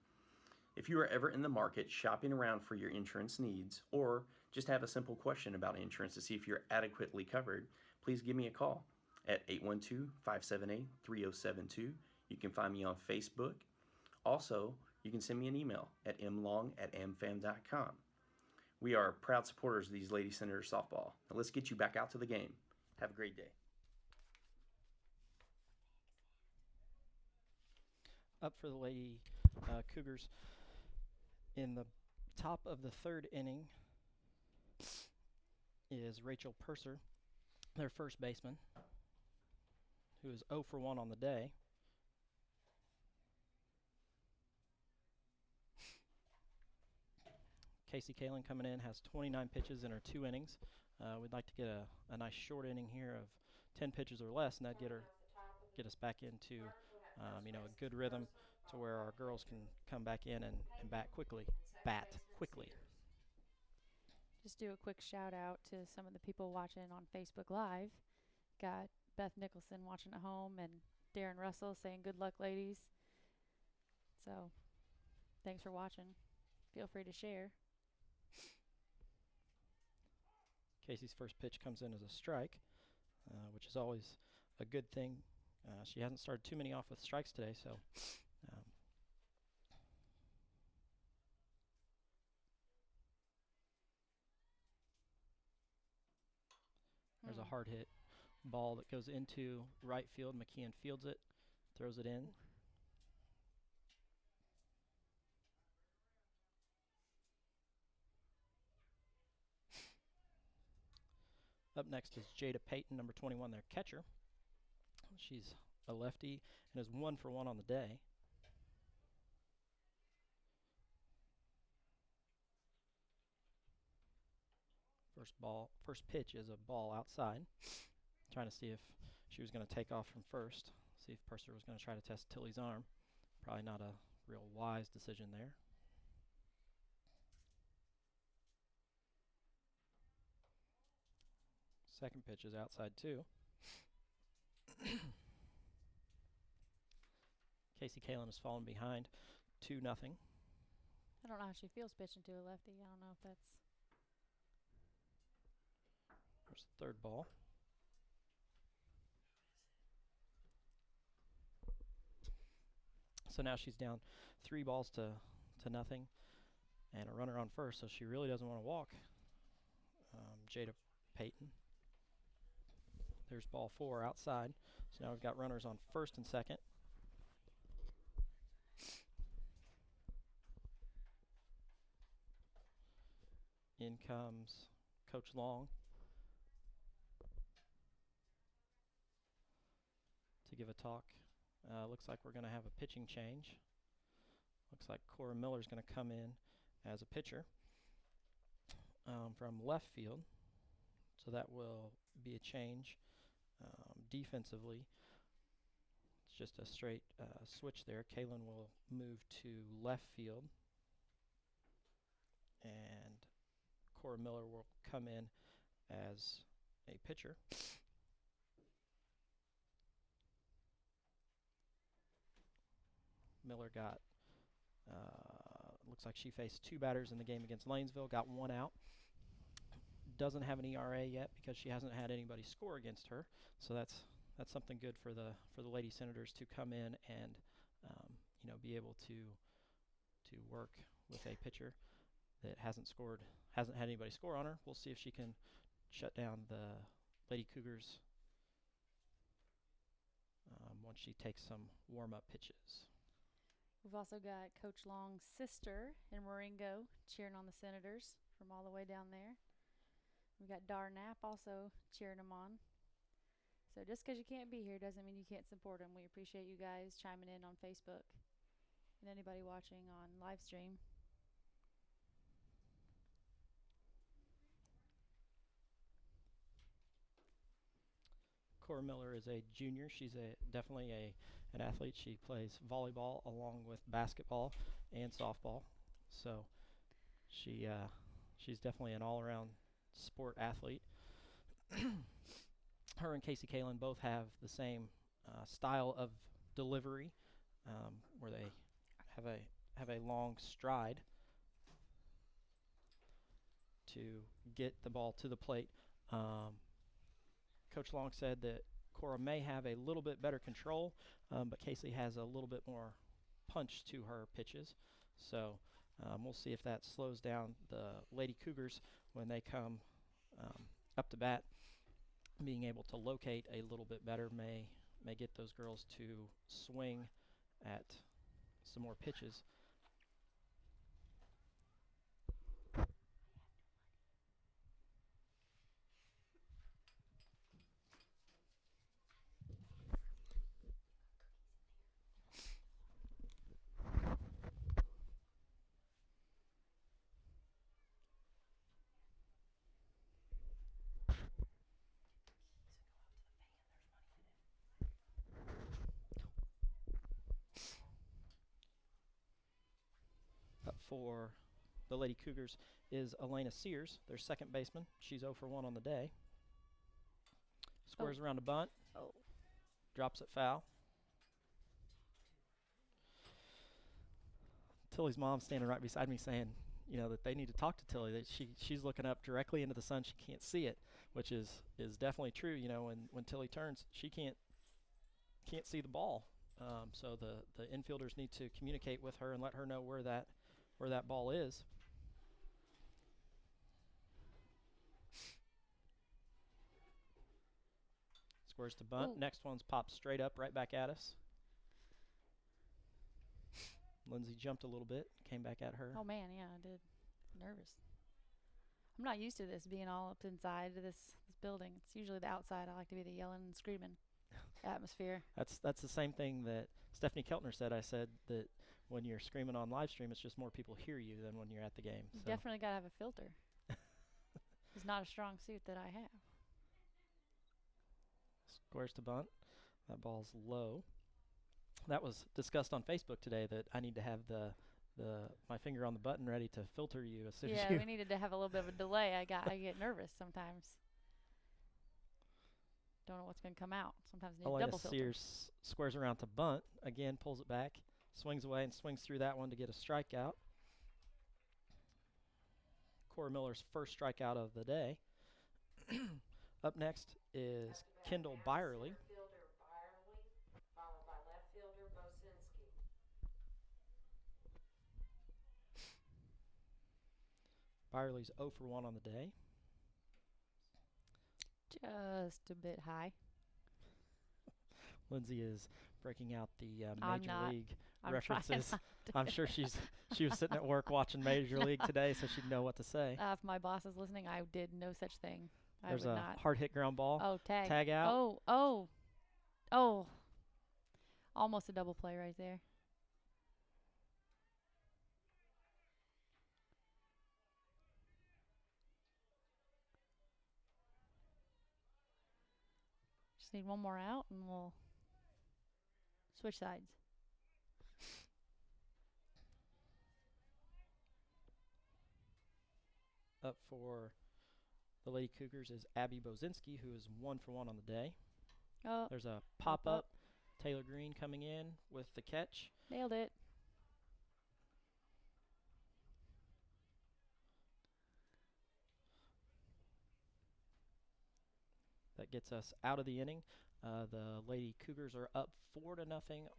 If you are ever in the market shopping around for your insurance needs, or just have a simple question about insurance to see if you're adequately covered, please give me a call at 812-578-3072. You can find me on Facebook. Also, you can send me an email at mlong@amfam.com. We are proud supporters of these Lady Senators softball. Now let's get you back out to the game. Have a great day. Up for the Lady Cougars in the top of the 3rd inning is Rachel Purser, their first baseman, who is 0 for 1 on the day. Casey Kalen coming in has 29 pitches in her 2 innings. We'd like to get a nice short inning here of 10 pitches or less, and that'd get us back into a good rhythm to where our girls can come back in and bat quickly. Just do a quick shout out to some of the people watching on Facebook Live. Got Beth Nicholson watching at home and Darren Russell saying good luck, ladies. So thanks for watching. Feel free to share. Casey's first pitch comes in as a strike, which is always a good thing. She hasn't started too many off with strikes today, so there's a hard hit ball that goes into right field. McKeon fields it, throws it in. Up next is Jada Payton, number 21, their catcher. She's a lefty and is 1 for 1 on the day. First pitch is a ball outside. Trying to see if she was going to take off from first. See if Purser was going to try to test Tilly's arm. Probably not a real wise decision there. Second pitch is outside 2. Casey Kalen has fallen behind 2-0. I don't know how she feels pitching to a lefty. I don't know if that's... There's the third ball. So now she's down 3 balls to nothing, and a runner on first, so she really doesn't want to walk Jada Payton. There's ball 4 outside. So now we've got runners on first and second. In comes Coach Long to give a talk. Looks like we're going to have a pitching change. Looks like Cora Miller's going to come in as a pitcher from left field. So that will be a change. Defensively, it's just a straight switch there. Kalen will move to left field, and Cora Miller will come in as a pitcher. Miller got, looks like she faced 2 batters in the game against Lanesville, got 1 out. Doesn't have an ERA yet because she hasn't had anybody score against her. So that's something good for the Lady Senators to come in and be able to work with a pitcher that hasn't had anybody score on her. We'll see if she can shut down the Lady Cougars once she takes some warm-up pitches. We've also got Coach Long's sister in Marengo cheering on the Senators from all the way down there. We've got Dar Knapp also cheering them on. So just because you can't be here doesn't mean you can't support them. We appreciate you guys chiming in on Facebook and anybody watching on live stream. Cora Miller is a junior. She's definitely an athlete. She plays volleyball along with basketball and softball. So she's definitely an all-around sport athlete. Her and Casey Kalen both have the same style of delivery, where they have a long stride to get the ball to the plate. Coach Long said that Cora may have a little bit better control, but Casey has a little bit more punch to her pitches. So we'll see if that slows down the Lady Cougars when they come up to bat. Being able to locate a little bit better may get those girls to swing at some more pitches. For the Lady Cougars is Elena Sears, their second baseman. She's 0 for 1 on the day. Squares around a bunt. Drops it foul. Tilly's mom's standing right beside me saying, that they need to talk to Tilly. That she's looking up directly into the sun. She can't see it, which is definitely true. When Tilly turns, she can't see the ball. So the infielders need to communicate with her and let her know where that ball is. Squares to bunt. Ooh. Next one's popped straight up right back at us. Lindsay jumped a little bit, came back at her. Oh man, yeah, I did. Nervous. I'm not used to this being all up inside this building. It's usually the outside. I like to be the yelling and screaming atmosphere. That's the same thing that Stephanie Keltner said. I said that when you're screaming on live stream, it's just more people hear you than when you're at the game. You So. definitely got to have a filter. It's not a strong suit that I have. Squares to bunt. That ball's low. That was discussed on Facebook today that I need to have my finger on the button ready to filter you as soon as you. Yeah, we needed to have a little bit of a delay. I get nervous sometimes. don't know what's going to come out. Sometimes need a Elena double filter. Sears squares around to bunt. Again, pulls it back, swings away, and swings through that one to get a strikeout. Cora Miller's first strikeout of the day. Up next is Kendall Byerly. Center fielder Byerly, followed by left fielder Bosinski. Byerly's 0 for 1 on the day. Just a bit high. Lindsay is breaking out the I'm Major not. League I'm references. trying not to. I'm sure she was sitting at work watching Major League today, so she'd know what to say. If my boss is listening, I did no such thing. There's I would a not. hard hit ground ball. Oh, tag. Tag out. Oh. Almost a double play right there. Just need one more out and we'll switch sides. Up for the Lady Cougars is Abby Bozinski, who is 1 for 1 on the day. Oh, There's a pop-up. Taylor Green coming in with the catch. nailed it. That gets us out of the inning. The Lady Cougars are up 4-0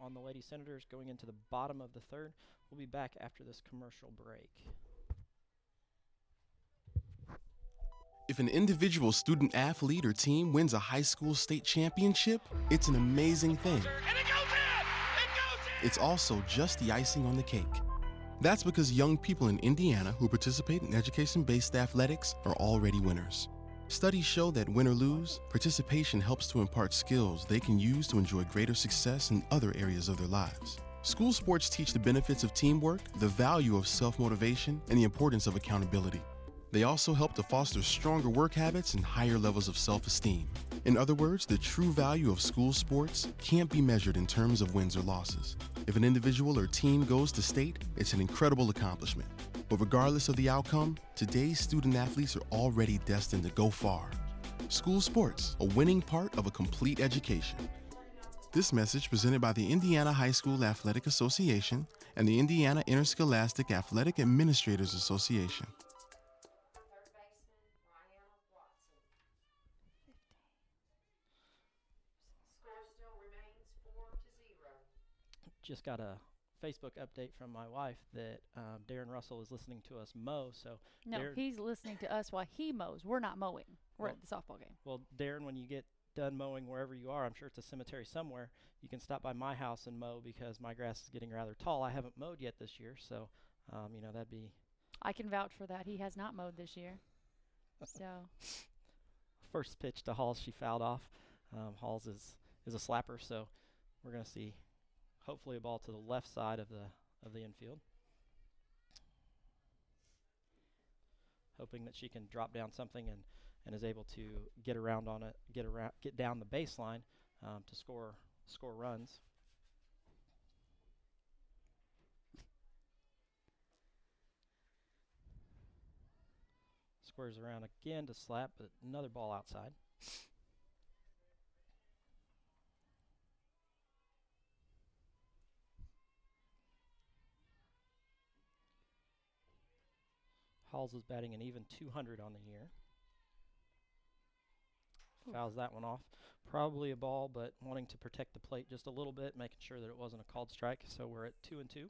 on the Lady Senators going into the bottom of the third. We'll be back after this commercial break. If an individual student athlete or team wins a high school state championship, it's an amazing thing. It's also just the icing on the cake. That's because young people in Indiana who participate in education-based athletics are already winners. Studies show that win or lose, participation helps to impart skills they can use to enjoy greater success in other areas of their lives. School sports teach the benefits of teamwork, the value of self-motivation, and the importance of accountability. They also help to foster stronger work habits and higher levels of self-esteem. In other words, the true value of school sports can't be measured in terms of wins or losses. If an individual or team goes to state, it's an incredible accomplishment. But regardless of the outcome, today's student athletes are already destined to go far. School sports, a winning part of a complete education. This message presented by the Indiana High School Athletic Association and the Indiana Interscholastic Athletic Administrators Association. Third baseman Ryan Watson. Score still remains 4-0. Just got a Facebook update from my wife that Darren Russell is listening to us mow. So No, Darren, he's listening to us while he mows. We're not mowing. We're Well- at the softball game. well, Darren, when you get done mowing wherever you are, I'm sure it's a cemetery somewhere, you can stop by my house and mow because my grass is getting rather tall. I haven't mowed yet this year, so that'd be I can vouch for that. He has not mowed this year. So, first pitch to Halls. She fouled off. Halls is a slapper, so we're gonna see hopefully a ball to the left side of the infield. Hoping that she can drop down something and is able to get around on it, get down the baseline to score runs. Squares around again to slap, but another ball outside. Halls is batting an even 200 on the year. Fouls that one off. Probably a ball, but wanting to protect the plate just a little bit, making sure that it wasn't a called strike. So we're at 2-2.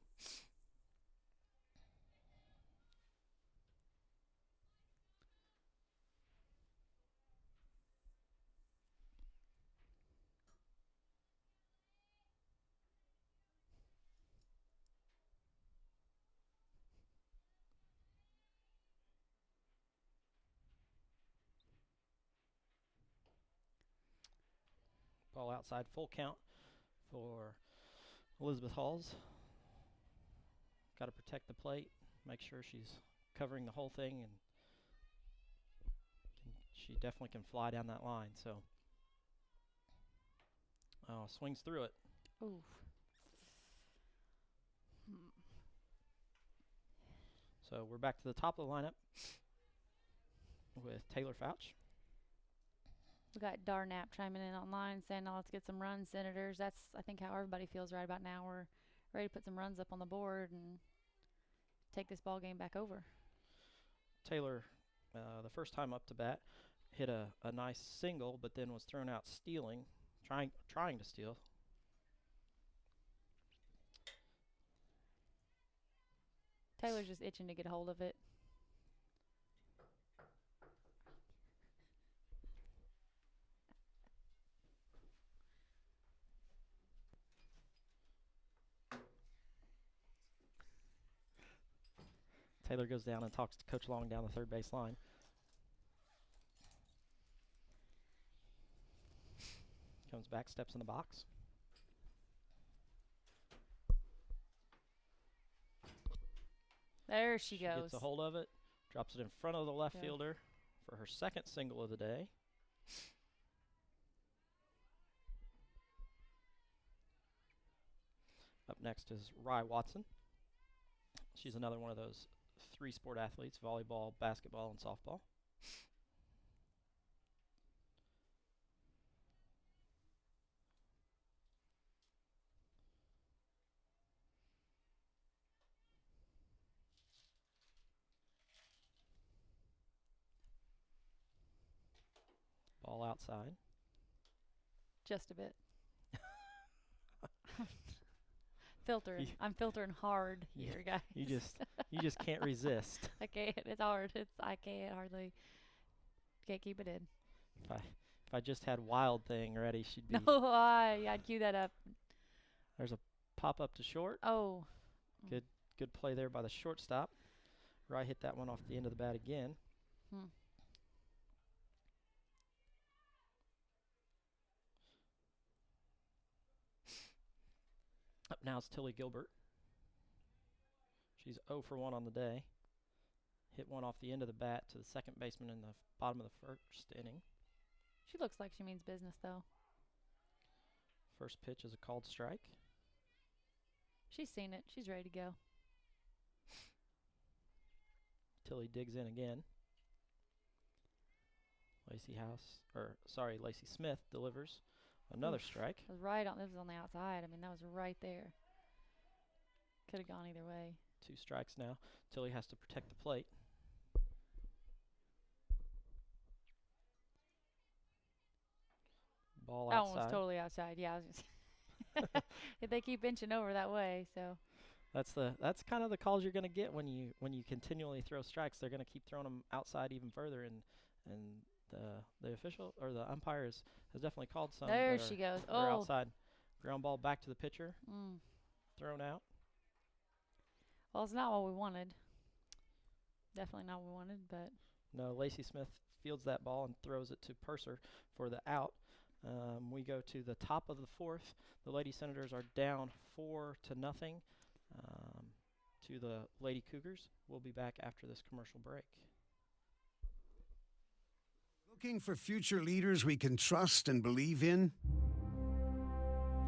Ball outside, full count for Elizabeth Halls. Got to protect the plate, make sure she's covering the whole thing, and she definitely can fly down that line. So, swings through it. oof. So we're back to the top of the lineup with Taylor Fouch. We got Darnap chiming in online saying, "Oh, let's get some runs, Senators." That's, I think, how everybody feels right about now. We're ready to put some runs up on the board and take this ball game back over. Taylor, the first time up to bat, hit a nice single, but then was thrown out stealing, trying to steal. Taylor's just itching to get a hold of it. Taylor goes down and talks to Coach Long down the third base line. Comes back, steps in the box. There she goes. Gets a hold of it, drops it in front of the left fielder for her second single of the day. Up next is Rye Watson. She's another one of those 3-sport athletes: volleyball, basketball, and softball. Ball outside. Just a bit. Filtering. I'm filtering hard here, guys. You just can't resist. I can't. It's hard. I can't hardly. Can't keep it in. If I just had Wild Thing ready, she'd be. No, I'd cue that up. There's a pop up to short. Oh. Good play there by the shortstop. Rye hit that one off the end of the bat again. Up now is Tilly Gilbert. She's 0 for 1 on the day. Hit one off the end of the bat to the second baseman in the bottom of the first inning. She looks like she means business, though. First pitch is a called strike. She's seen it. She's ready to go. Tilly digs in again. Lacey Smith delivers another strike. It was right on. This was on the outside. I mean, that was right there. Could have gone either way. 2 strikes now. Tilly has to protect the plate. Ball outside. That one was totally outside. Yeah, I was just if they keep inching over that way, so. That's kind of the calls you're going to get when you continually throw strikes. They're going to keep throwing them outside even further, and the official or the umpire has definitely called some. There she goes. Oh, outside. Ground ball back to the pitcher. Thrown out. Well, it's not what we wanted. Definitely not what we wanted, but. No, Lacey Smith fields that ball and throws it to Purser for the out. We go to the top of the 4th. The Lady Senators are down 4-0 to the Lady Cougars. We'll be back after this commercial break. Looking for future leaders we can trust and believe in?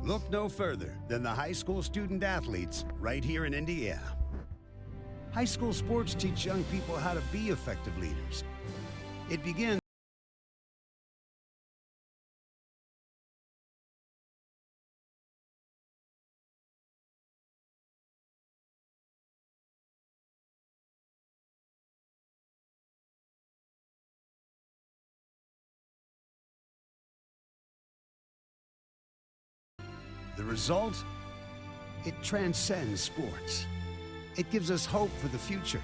Look no further than the high school student athletes right here in Indiana. High school sports teach young people how to be effective leaders. It begins the result? It transcends sports. It gives us hope for the future.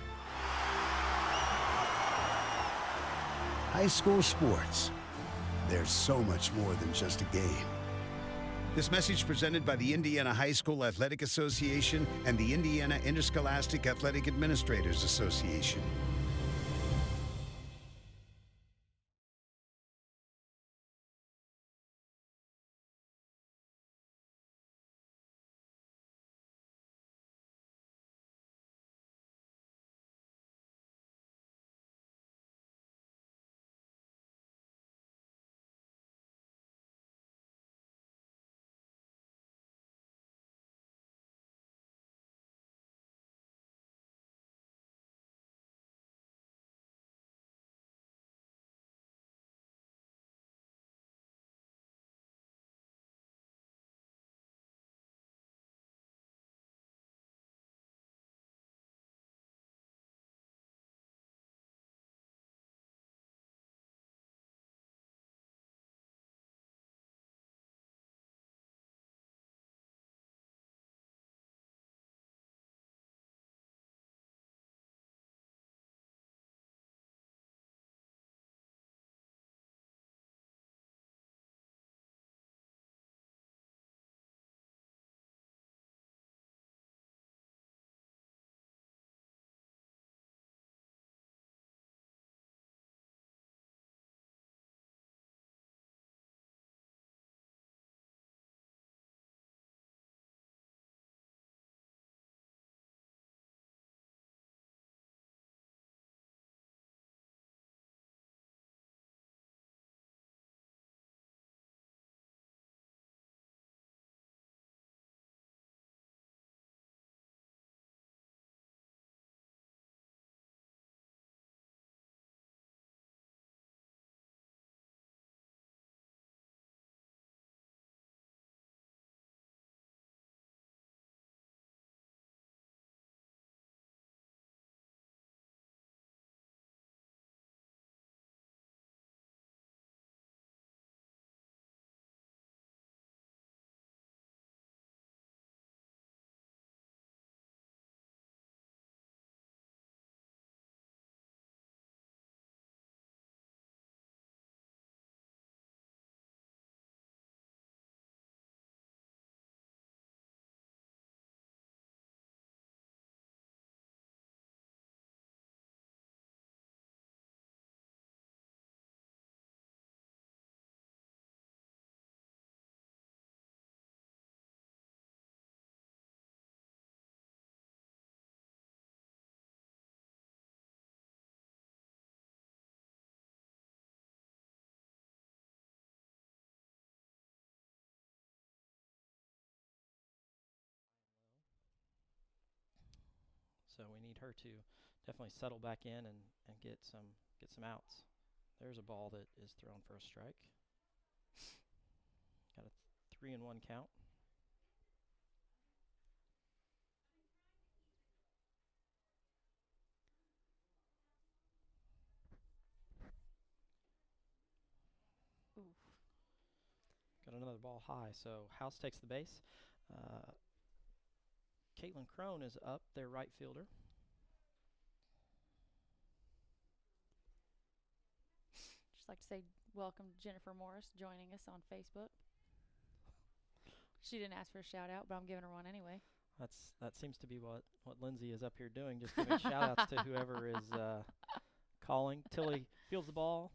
High school sports. There's so much more than just a game. This message presented by the Indiana High School Athletic Association and the Indiana Interscholastic Athletic Administrators Association. So we need her to definitely settle back in and get some outs. There's a ball that is thrown for a strike. Got a 3-1 count. Oof. Got another ball high, so House takes the base. Caitlin Crone is up, their right fielder. Just like to say welcome to Jennifer Morris joining us on Facebook. She didn't ask for a shout out, but I'm giving her one anyway. That seems to be what Lindsay is up here doing, just giving shout outs to whoever is calling. Tilly fields the ball.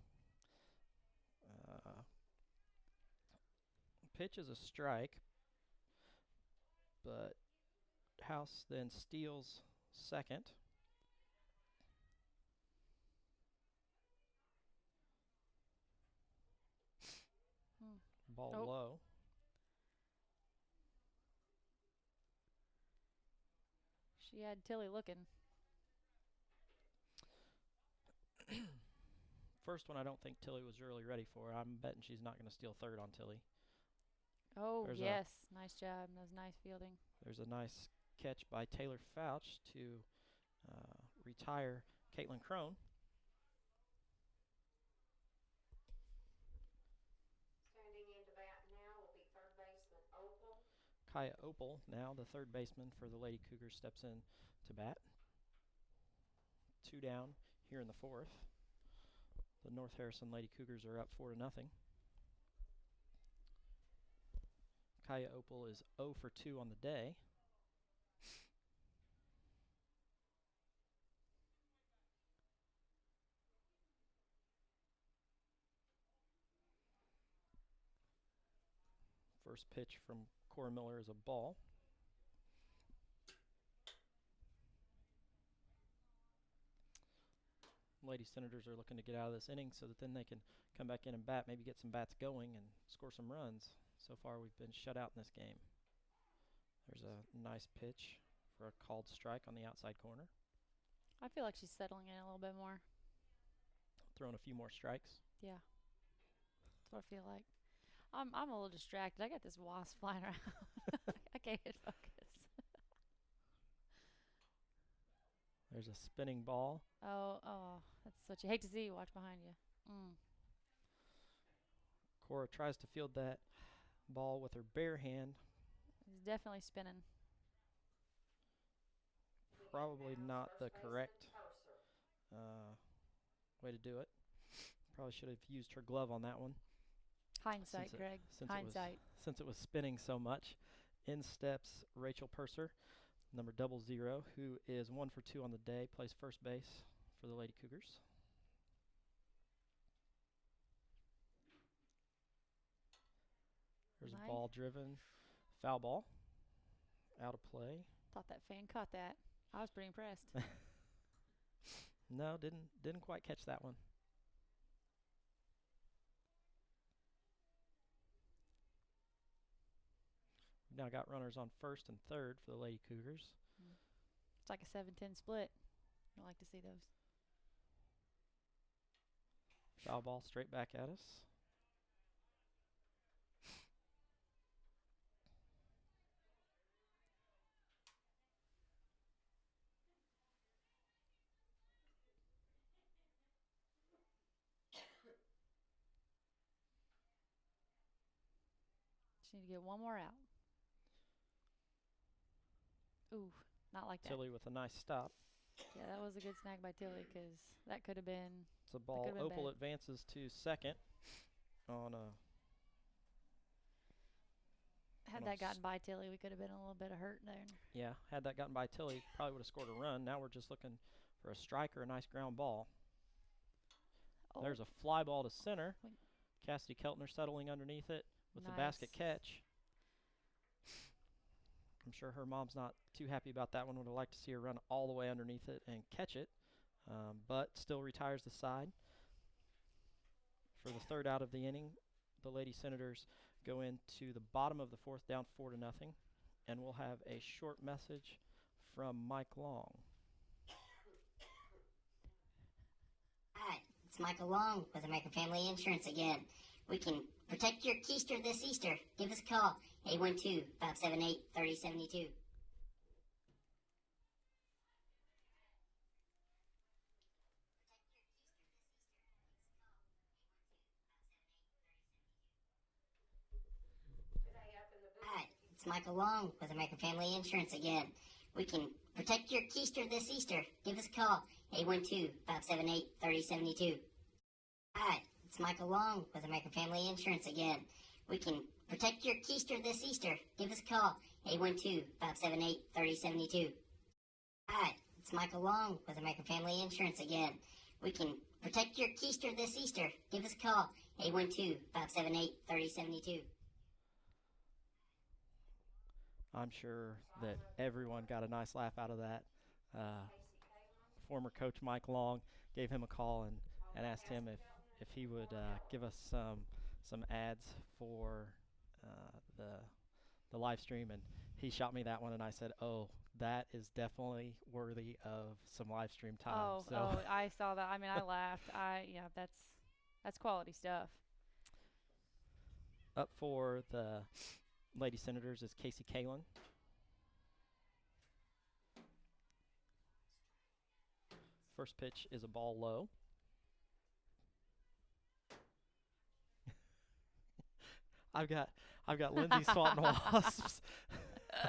Pitch is a strike, but House then steals second. Ball low. She had Tilly looking. First one I don't think Tilly was really ready for. I'm betting she's not going to steal third on Tilly. Oh, yes. Nice job. That was nice fielding. There's a nice catch by Taylor Fouch to retire Caitlin Crone. Standing into bat now will be third baseman Opal. Kaya Opal, now the third baseman for the Lady Cougars, steps in to bat. 2 down here in the fourth. The North Harrison Lady Cougars are up 4-0. Kaya Opal is 0 for 2 on the day. First pitch from Cora Miller is a ball. Lady Senators are looking to get out of this inning so that then they can come back in and bat, maybe get some bats going and score some runs. So far we've been shut out in this game. There's a nice pitch for a called strike on the outside corner. I feel like she's settling in a little bit more. Throwing a few more strikes. Yeah. That's what I feel like. I'm a little distracted. I got this wasp flying around. I can't hit focus. There's a spinning ball. Oh, that's what you hate to see. Watch behind you. Cora tries to field that ball with her bare hand. He's definitely spinning. Probably not the correct way to do it. Probably should have used her glove on that one. Hindsight, Greg. Hindsight. Since it was spinning so much. In steps Rachel Purser, number 00, who is 1 for 2 on the day, plays first base for the Lady Cougars. There's a ball driven, foul ball, out of play. Thought that fan caught that. I was pretty impressed. No, didn't quite catch that one. We've now got runners on first and third for the Lady Cougars. It's like a 7-10 split. I like to see those. Foul ball straight back at us. Just need to get one more out. Ooh, not like that. Tilly with a nice stop. Yeah, that was a good snag by Tilly because that could have been. It's a ball. Opal advances to second on a. Had that gotten by Tilly, we could have been a little bit of hurt there. Yeah, had that gotten by Tilly, probably would have scored a run. Now we're just looking for a strike or a nice ground ball. Oh. There's a fly ball to center. Cassidy Keltner settling underneath it with the basket catch. I'm sure her mom's not too happy about that one. Would have liked to see her run all the way underneath it and catch it, but still retires the side. For the third out of the inning, the Lady Senators go into the bottom of the fourth, down 4-0, and we'll have a short message from Mike Long. Michael Long with American Family Insurance again. We can protect your keister this Easter. Give us a call, 812-578-3072. Hi, it's Michael Long with American Family Insurance again. We can protect your keister this Easter. Give us a call, 812-578-3072. Hi, it's Michael Long with American Family Insurance again. We can protect your keister this Easter. Give us a call, 812-578-3072. Hi, it's Michael Long with American Family Insurance again. We can protect your keister this Easter. Give us a call, 812-578-3072. I'm sure that everyone got a nice laugh out of that. Former coach Mike Long gave him a call and asked him if he would give us some ads for the live stream, and he shot me that one, and I said, "Oh, that is definitely worthy of some live stream time." Oh, I saw that. I mean, I laughed. Yeah, that's quality stuff. Up for the Lady Senators is Casey Kalin. First pitch is a ball low. I've got Lindsay swatting wasps.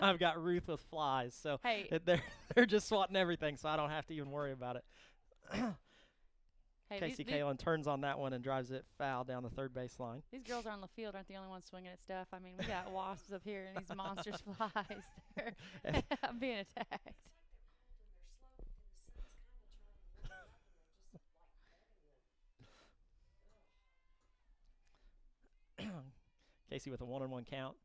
I've got Ruth with flies. So hey, they're just swatting everything, so I don't have to even worry about it. Hey, Casey Kalin turns on that one and drives it foul down the third base line. These girls on the field aren't the only ones swinging at stuff. I mean, we got wasps up here and these monstrous flies. I'm being attacked. Casey with a 1-1 count.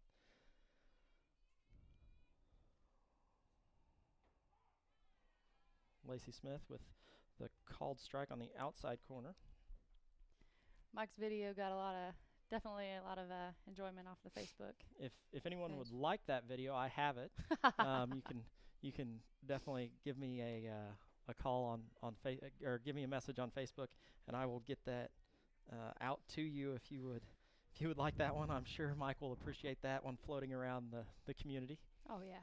Lacey Smith with the called strike on the outside corner. Mike's video got definitely a lot of enjoyment off the Facebook. If anyone would like that video, I have it. You can definitely give me a call on or give me a message on Facebook, and I will get that out to you if you would like that one. I'm sure Mike will appreciate that one floating around the community. Oh yeah.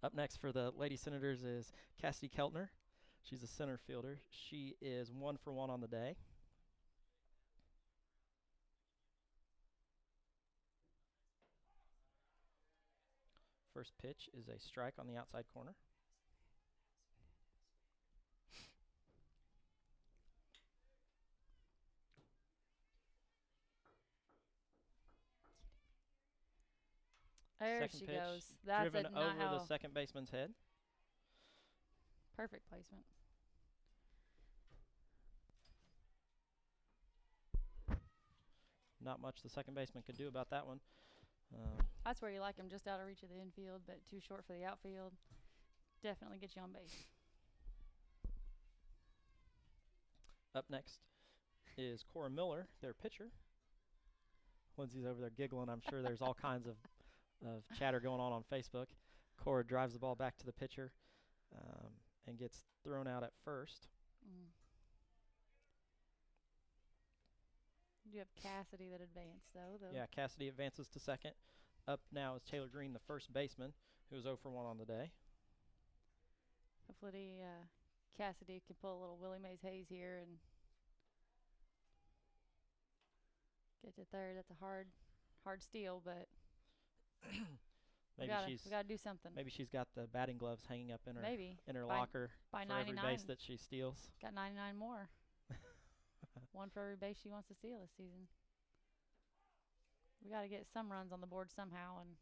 Up next for the Lady Senators is Cassidy Keltner. She's a center fielder. She is 1 for 1 on the day. First pitch is a strike on the outside corner. There Second she pitch, goes. That's driven over the second baseman's head. Perfect placement. Not much the second baseman could do about that one. That's where you like him, just out of reach of the infield, but too short for the outfield. Definitely get you on base. Up next is Cora Miller, their pitcher. Lindsay's over there giggling. I'm sure there's all kinds of chatter going on Facebook. Cora drives the ball back to the pitcher and gets thrown out at first. You have Cassidy that advanced, though. Yeah, Cassidy advances to second. Up now is Taylor Green, the first baseman, who is 0 for 1 on the day. Hopefully Cassidy can pull a little Willie Mays Hayes here and get to third. That's a hard steal, but we gotta do something. Maybe she's got the batting gloves hanging up in her locker by for 99. every base that she steals. Got 99 more. One for every base she wants to steal this season. We got to get some runs on the board somehow. And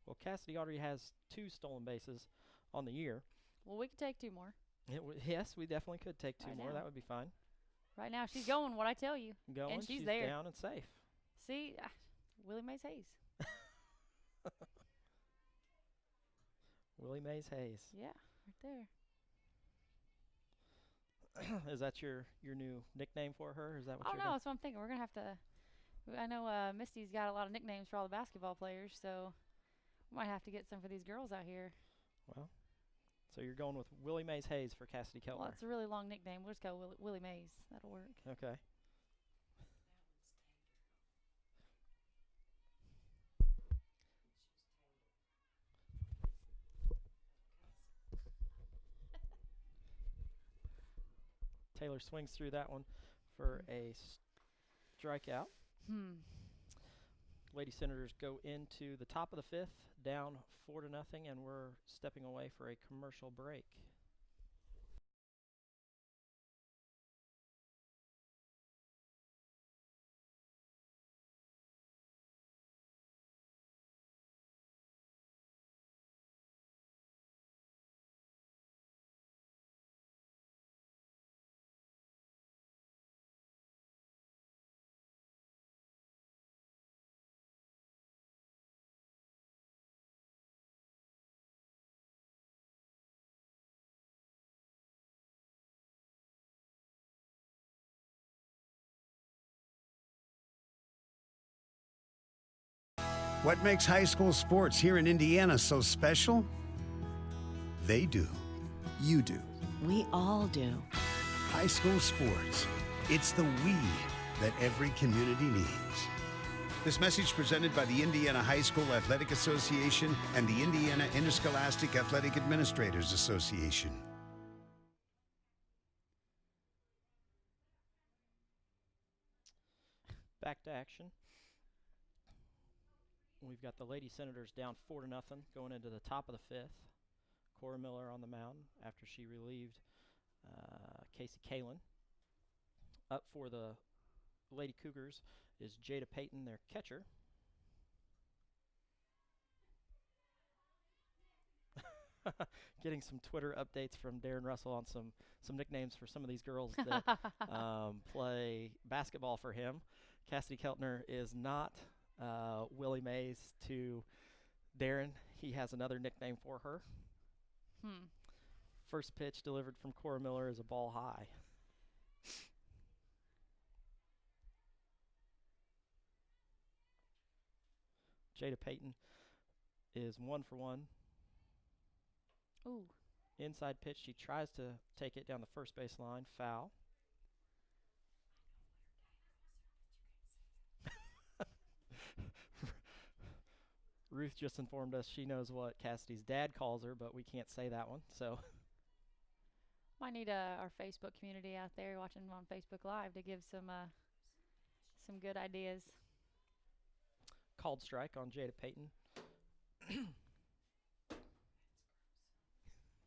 well, Cassidy already has 2 stolen bases on the year. Well, we could take 2 more. Yes, we definitely could take 2 more. That would be fine. Right now, she's going, what I tell you. Going, and she's there. Down and safe. See, Willie Mays Hayes. Willie Mays Hayes. Yeah, right there. Is that your new nickname for her? Is that what you're no, that's what I'm thinking. We're going to have to. I know Misty's got a lot of nicknames for all the basketball players, so we might have to get some for these girls out here. Well, So you're going with Willie Mays Hayes for Cassidy Keltner. Well, it's a really long nickname. We'll just go Willie Mays. That'll work. Okay. Taylor swings through that one for a strikeout. Lady Senators go into the top of the fifth, down 4-0, and we're stepping away for a commercial break. What makes high school sports here in Indiana so special? They do. You do. We all do. High school sports. It's the we that every community needs. This message presented by the Indiana High School Athletic Association and the Indiana Interscholastic Athletic Administrators Association. Back to action. We've got the Lady Senators down 4-0 going into the top of the fifth. Cora Miller on the mound after she relieved Casey Kalin. Up for the Lady Cougars is Jada Payton, their catcher. Getting some Twitter updates from Darren Russell on some nicknames for some of these girls that play basketball for him. Cassidy Keltner is not Willie Mays to Darren. He has another nickname for her. First pitch delivered from Cora Miller is a ball high. Jada Payton is 1 for 1. Ooh. Inside pitch, she tries to take it down the first base line. Foul. Ruth just informed us she knows what Cassidy's dad calls her, but we can't say that one. So Might need our Facebook community out there watching on Facebook Live to give some good ideas. Called strike on Jada Payton.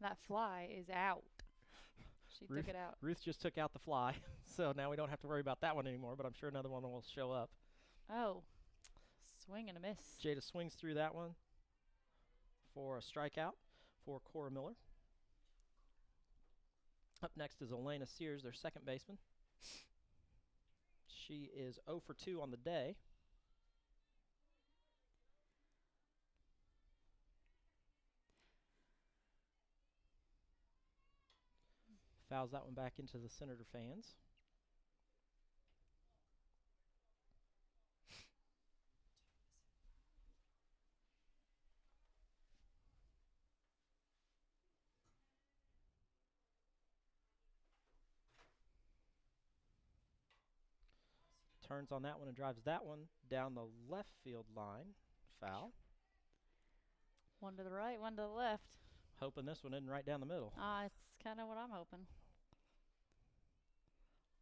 That fly is out. She Ruth, took it out. Ruth just took out the fly, so now we don't have to worry about that one anymore, but I'm sure another one will show up. Oh, swing and a miss. Jada swings through that one for a strikeout for Cora Miller. Up next is Elena Sears, their second baseman. She is 0 for 2 on the day. Fouls that one back into the Senator fans. Turns on that one and drives that one down the left field line. Foul. One to the right, one to the left. Hoping this one isn't right down the middle. It's kind of what I'm hoping.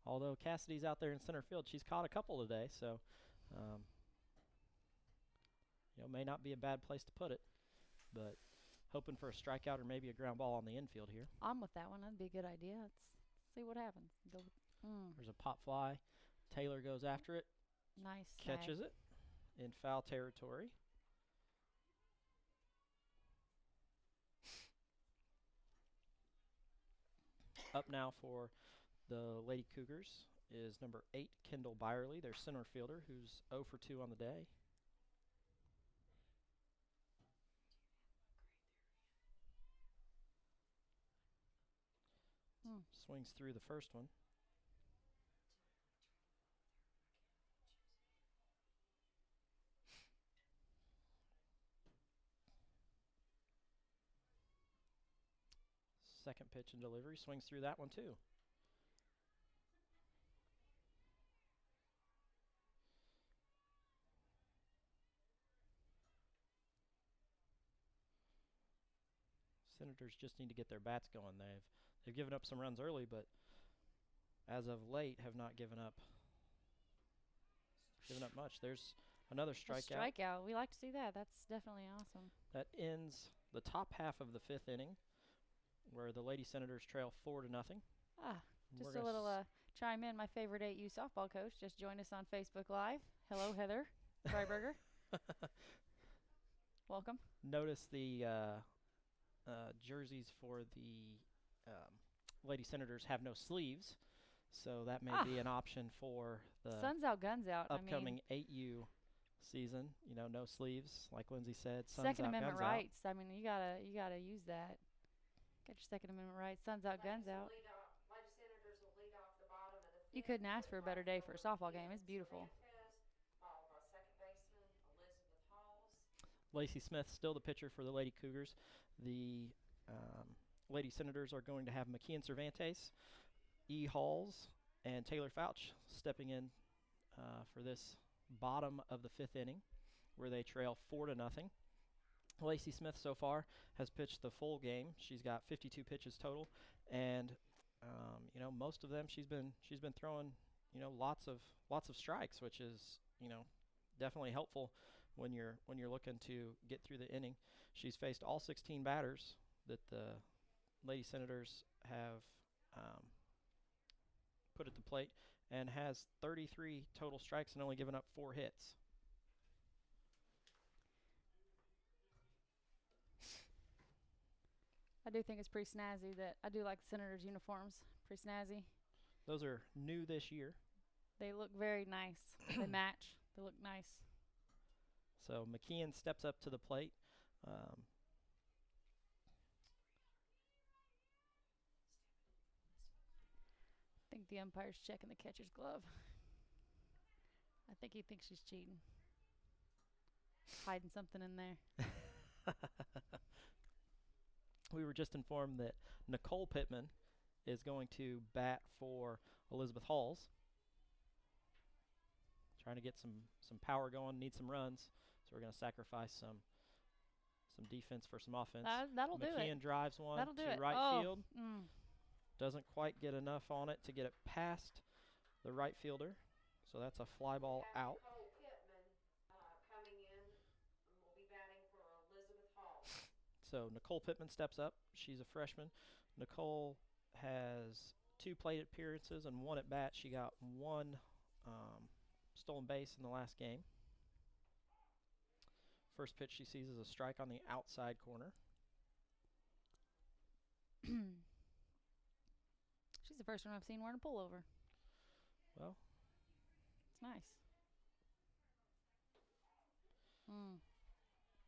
Although Cassidy's out there in center field, she's caught a couple today, so may not be a bad place to put it. But hoping for a strikeout or maybe a ground ball on the infield here. I'm with that one. That'd be a good idea. Let's see what happens. There's a pop fly. Taylor goes after it. Nice. Catches it in foul territory. Up now for the Lady Cougars is number 8, Kendall Byerly, their center fielder, who's 0 for 2 on the day. Swings through the first one. Second pitch and delivery. Swings through that one, too. Senators just need to get their bats going. They've given up some runs early, but as of late have not given up much. There's another strikeout. Strikeout. We like to see that. That's definitely awesome. That ends the top half of the 5th inning, where the Lady Senators trail 4-0. Just a little chime in. My favorite 8U softball coach just joined us on Facebook Live. Hello, Heather Freiberger. Welcome. Notice the jerseys for the Lady Senators have no sleeves, so that may be an option for the Sun's out, guns out. upcoming 8U season. You know, no sleeves, like Lindsay said. Sun's Second out, Amendment guns rights. I mean, you gotta use that. Get your Second Amendment rights. Sun's out, guns out. Lady Senators will lead off the bottom of the 5th. You couldn't ask for a better day for a softball game. It's beautiful. Followed by second baseman Elizabeth Halls. Lacey Smith still the pitcher for the Lady Cougars. The Lady Senators are going to have McKeon Cervantes, E. Halls, and Taylor Fouch stepping in for this bottom of the 5th inning, where they trail 4-0. Lacey Smith so far has pitched the full game. She's got 52 pitches total, and most of them she's been throwing lots of strikes, which is definitely helpful when you're looking to get through the inning. She's faced all 16 batters that the Lady Senators have put at the plate, and has 33 total strikes and only given up 4 hits. I do think it's pretty snazzy that I do like the Senators' uniforms. Pretty snazzy. Those are new this year. They look very nice. They match. They look nice. So McKeon steps up to the plate. I think the umpire's checking the catcher's glove. I think he thinks she's cheating. Hiding something in there. We were just informed that Nicole Pittman is going to bat for Elizabeth Halls. Trying to get some power going, need some runs. So we're going to sacrifice some defense for some offense. That'll do it. McKeon drives one That'll do to it. right field. Mm. Doesn't quite get enough on it to get it past the right fielder. So that's a fly ball out. Nicole Pittman coming in and will be batting for Elizabeth Halls. So Nicole Pittman steps up. She's a freshman. Nicole has 2 plate appearances and 1 at bat. She got 1 stolen base in the last game. First pitch she sees is a strike on the outside corner. She's the first one I've seen wearing a pullover. Well, it's nice.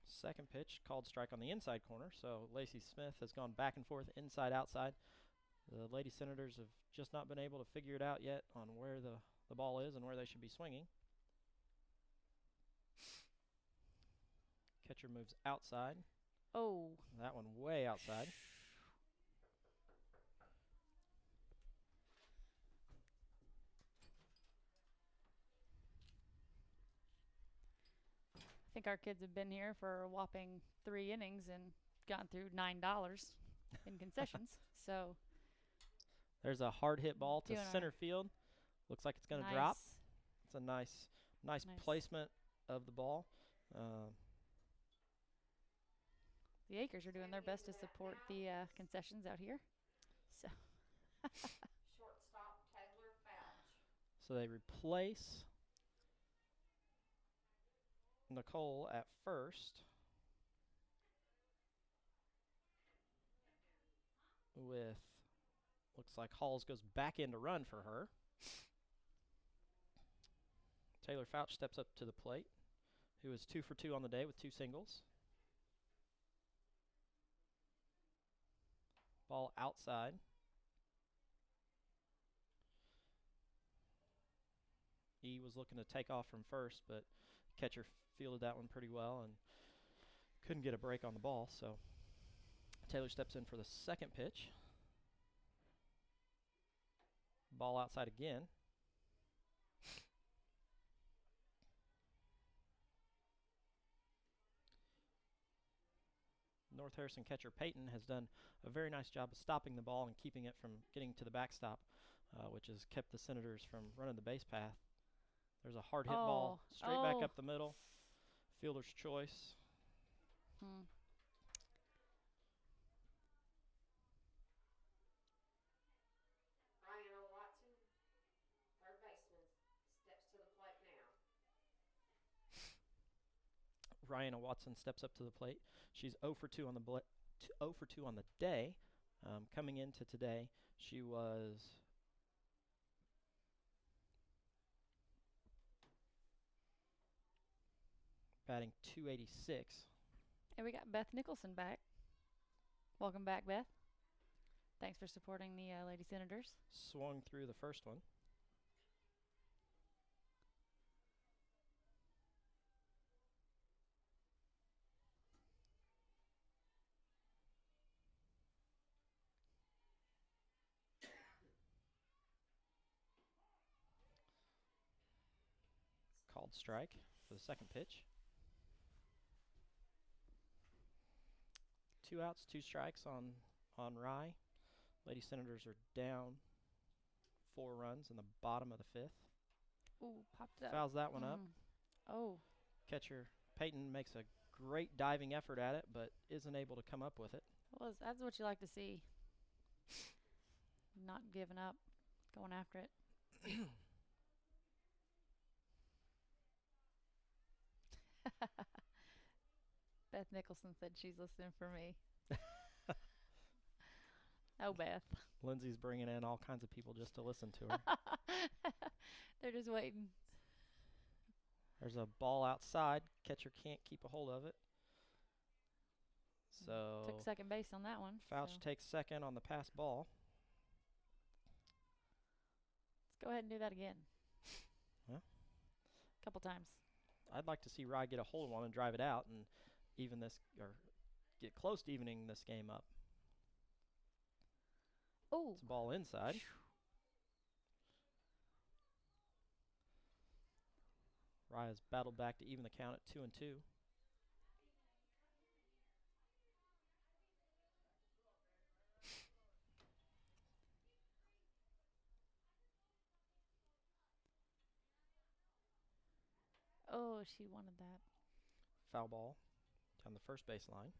Second pitch called strike on the inside corner. So Lacey Smith has gone back and forth, inside, outside. The Lady Senators have just not been able to figure it out yet on where the ball is and where they should be swinging. Catcher moves outside. Oh. That one way outside. I think our kids have been here for a whopping 3 innings and gotten through $9 in concessions. So there's a hard hit ball to Doing center field. Looks like it's going to nice. drop. It's a nice placement of the ball. The Acres are doing their best to support the concessions out here. So Shortstop Taylor Fouch. So they replace Nicole at first with, looks like Halls goes back in to run for her. Taylor Fouch steps up to the plate, who is 2 for 2 on the day with 2 singles. Ball outside. E was looking to take off from first, but catcher fielded that one pretty well and couldn't get a break on the ball. So Taylor steps in for the second pitch. Ball outside again. North Harrison catcher Peyton has done a very nice job of stopping the ball and keeping it from getting to the backstop, which has kept the Senators from running the base path. There's a hard hit ball straight back up the middle. Fielder's choice. Hmm. Ryan Watson, third baseman, steps to the plate now. Ryan Watson steps up to the plate. She's 0 for 2 on the 0 for 2 on the day. Coming into today, she was batting .286. And we got Beth Nicholson back. Welcome back, Beth. Thanks for supporting the Lady Senators. Swung through the first one. Called strike for the second pitch. 2 outs, 2 strikes on Rye. Lady Senators are down 4 runs in the bottom of the 5th. Ooh, popped up. Fouls that one up. Oh. Catcher Peyton makes a great diving effort at it, but isn't able to come up with it. Well, that's what you like to see. Not giving up, going after it. Beth Nicholson said she's listening for me. Oh, Beth. Lindsay's bringing in all kinds of people just to listen to her. They're just waiting. There's a ball outside. Catcher can't keep a hold of it. So took second base on that one. Fouch takes second on the pass ball. Let's go ahead and do that again. Well, a couple times. I'd like to see Rye get a hold of one and drive it out and even this, or get close to evening this game up. Oh, it's a ball inside. Rye has battled back to even the count at 2-2. Oh, she wanted that. Foul ball down the first baseline.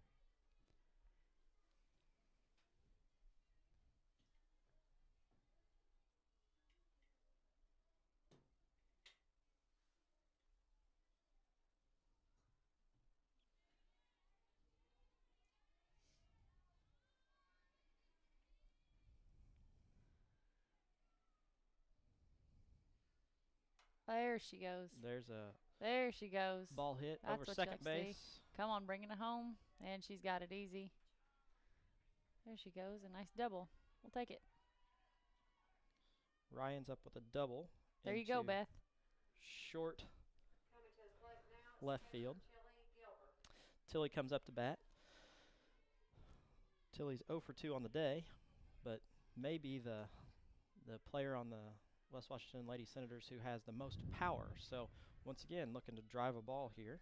There she goes. There she goes. Ball hit That's over what second you like to base. see. Come on, bringing it home. And she's got it easy. There she goes. A nice double. We'll take it. Ryan's up with a double. There you go, Beth. Short left field. Tilly comes up to bat. Tilly's 0 for 2 on the day, but maybe the player on the West Washington Lady Senators who has the most power. So once again, looking to drive a ball here.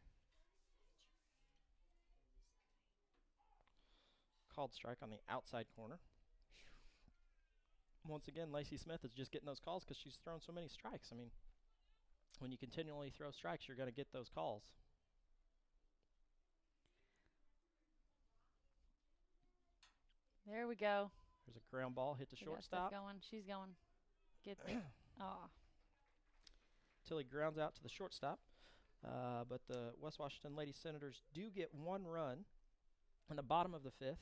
Called strike on the outside corner. Once again, Lacey Smith is just getting those calls because she's thrown so many strikes. I mean, when you continually throw strikes, you're going to get those calls. There we go. There's a ground ball hit to shortstop. Going. She's going. Get there. Aw. Tilly grounds out to the shortstop. But the West Washington Lady Senators do get 1 run in the bottom of the 5th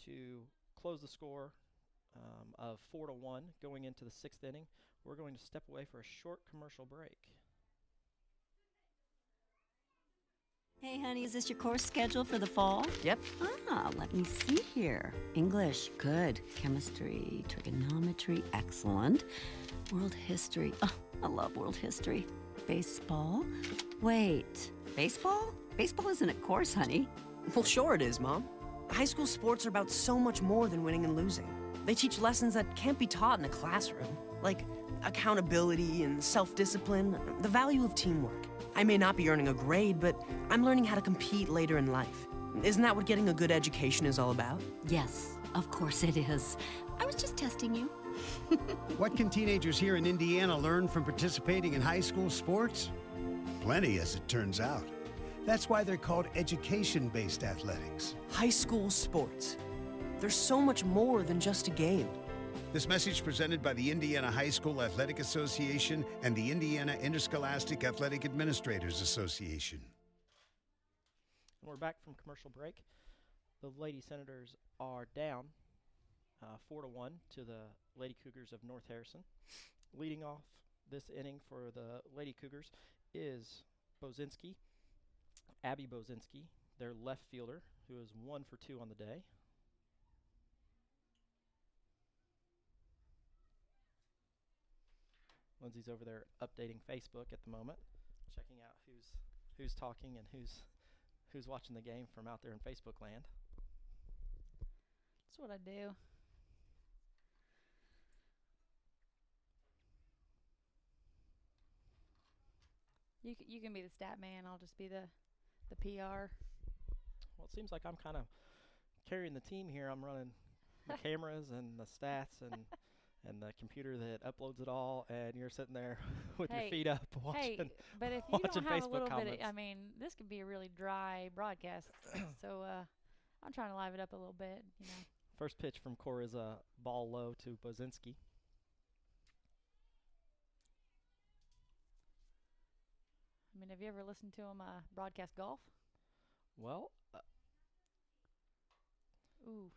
to close the score of 4-1 going into the 6th inning. We're going to step away for a short commercial break. Hey, honey, is this your course schedule for the fall? Yep. Let me see here. English, good. Chemistry, trigonometry, excellent. World history, I love world history. Baseball? Wait, baseball? Baseball isn't a course, honey. Well, sure it is, Mom. High school sports are about so much more than winning and losing. They teach lessons that can't be taught in a classroom, like accountability and self-discipline, the value of teamwork. I may not be earning a grade, but I'm learning how to compete later in life. Isn't that what getting a good education is all about? Yes, of course it is. I was just testing you. What can teenagers here in Indiana learn from participating in high school sports? Plenty, as it turns out. That's why they're called education-based athletics. High school sports. There's so much more than just a game. This message presented by the Indiana High School Athletic Association and the Indiana Interscholastic Athletic Administrators Association. And we're back from commercial break. The Lady Senators are down 4-1 to the Lady Cougars of North Harrison. Leading off this inning for the Lady Cougars is Bozinski, Abby Bozinski, their left fielder, who is 1 for 2 on the day. Lindsay's over there updating Facebook at the moment, checking out who's talking and who's watching the game from out there in Facebook land. That's what I do. You can be the stat man. I'll just be the PR. Well, it seems like I'm kind of carrying the team here. I'm running the cameras and the stats and the computer that uploads it all, and you're sitting there with your feet up watching. Hey, but if you don't have Facebook a little comments. bit, I mean, this could be a really dry broadcast. So I'm trying to liven it up a little bit, you know. First pitch from Cora is a ball low to Bozinski. I mean, have you ever listened to him broadcast golf? Well, ooh.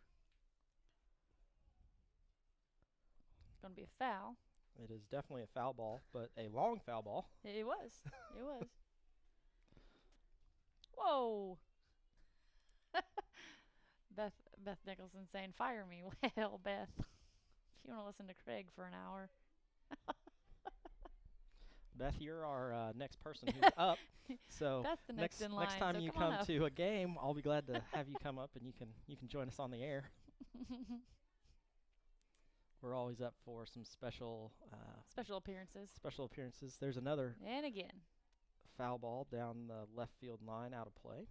It's going to be a foul. it is definitely a foul ball, but a long foul ball. It was. It was. Whoa. Beth Nicholson saying, "Fire me." Well, Beth, if you want to listen to Craig for an hour. Beth, you're our next person who's up. So Beth's the next in line, next time so you come on come up. to a game, I'll be glad to have you come up and you can join us on the air. We're always up for some special appearances. There's another And again. foul ball down the left field line, out of play.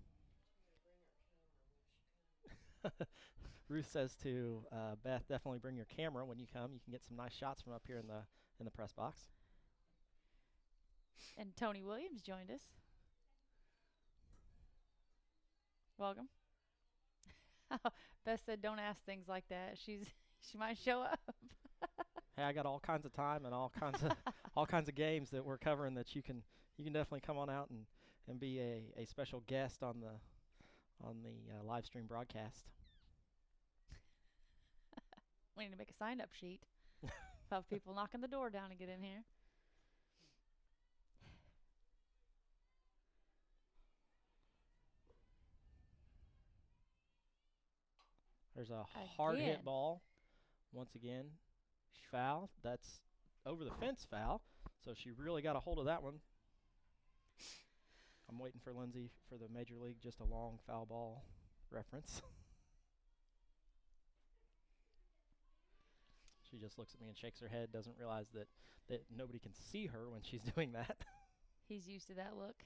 Ruth says to Beth, definitely bring your camera when you come. You can get some nice shots from up here in the press box. And Tony Williams joined us. Welcome. Beth said, "Don't ask things like that. She might show up." Hey, I got all kinds of time and all kinds of games that we're covering that you can definitely come on out and be a special guest on the live stream broadcast. We need to make a sign-up sheet. Have people knocking the door down to get in here. There's a hard hit ball. Once again, foul. That's over the fence foul. So she really got a hold of that one. I'm waiting for Lindsay for the Major League, just a long foul ball reference. She just looks at me and shakes her head, doesn't realize that nobody can see her when she's doing that. He's used to that look.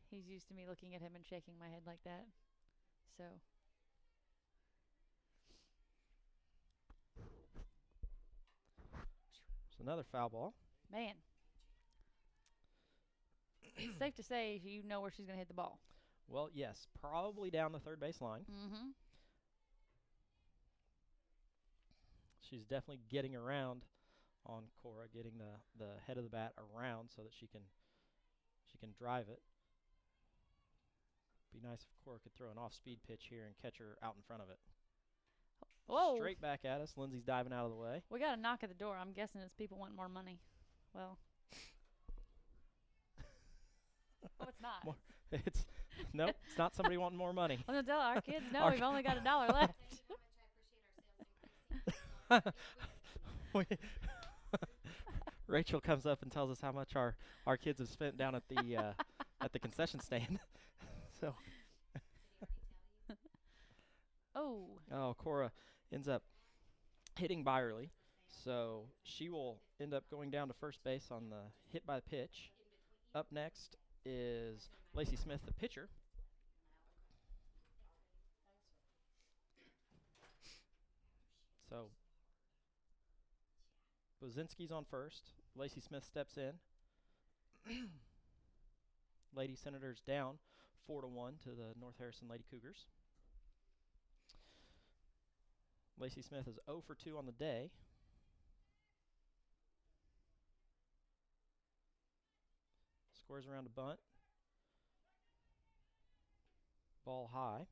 He's used to me looking at him and shaking my head like that. So. It's another foul ball. Man. It's safe to say you know where she's going to hit the ball. Well, yes, probably down the third base line. Mm-hmm. She's definitely getting around on Cora, getting the head of the bat around so that she can drive it. Be nice if Cora could throw an off-speed pitch here and catch her out in front of it. Whoa. Straight back at us. Lindsay's diving out of the way. We got a knock at the door. I'm guessing it's people wanting more money. Well. Oh, it's not. Nope, it's not somebody wanting more money. I'm going to tell our kids, no, we've only got $1 left. Rachel comes up and tells us how much our kids have spent down at the concession stand. So. Oh. Oh, Cora ends up hitting Byerly. So she will end up going down to first base on the hit by pitch. Up next is Lacey Smith, the pitcher. So Bozinski's on first. Lacey Smith steps in. Lady Senators down 4-1 to the North Harrison Lady Cougars. Lacey Smith is 0 for 2 on the day. Scores around a bunt. Ball high.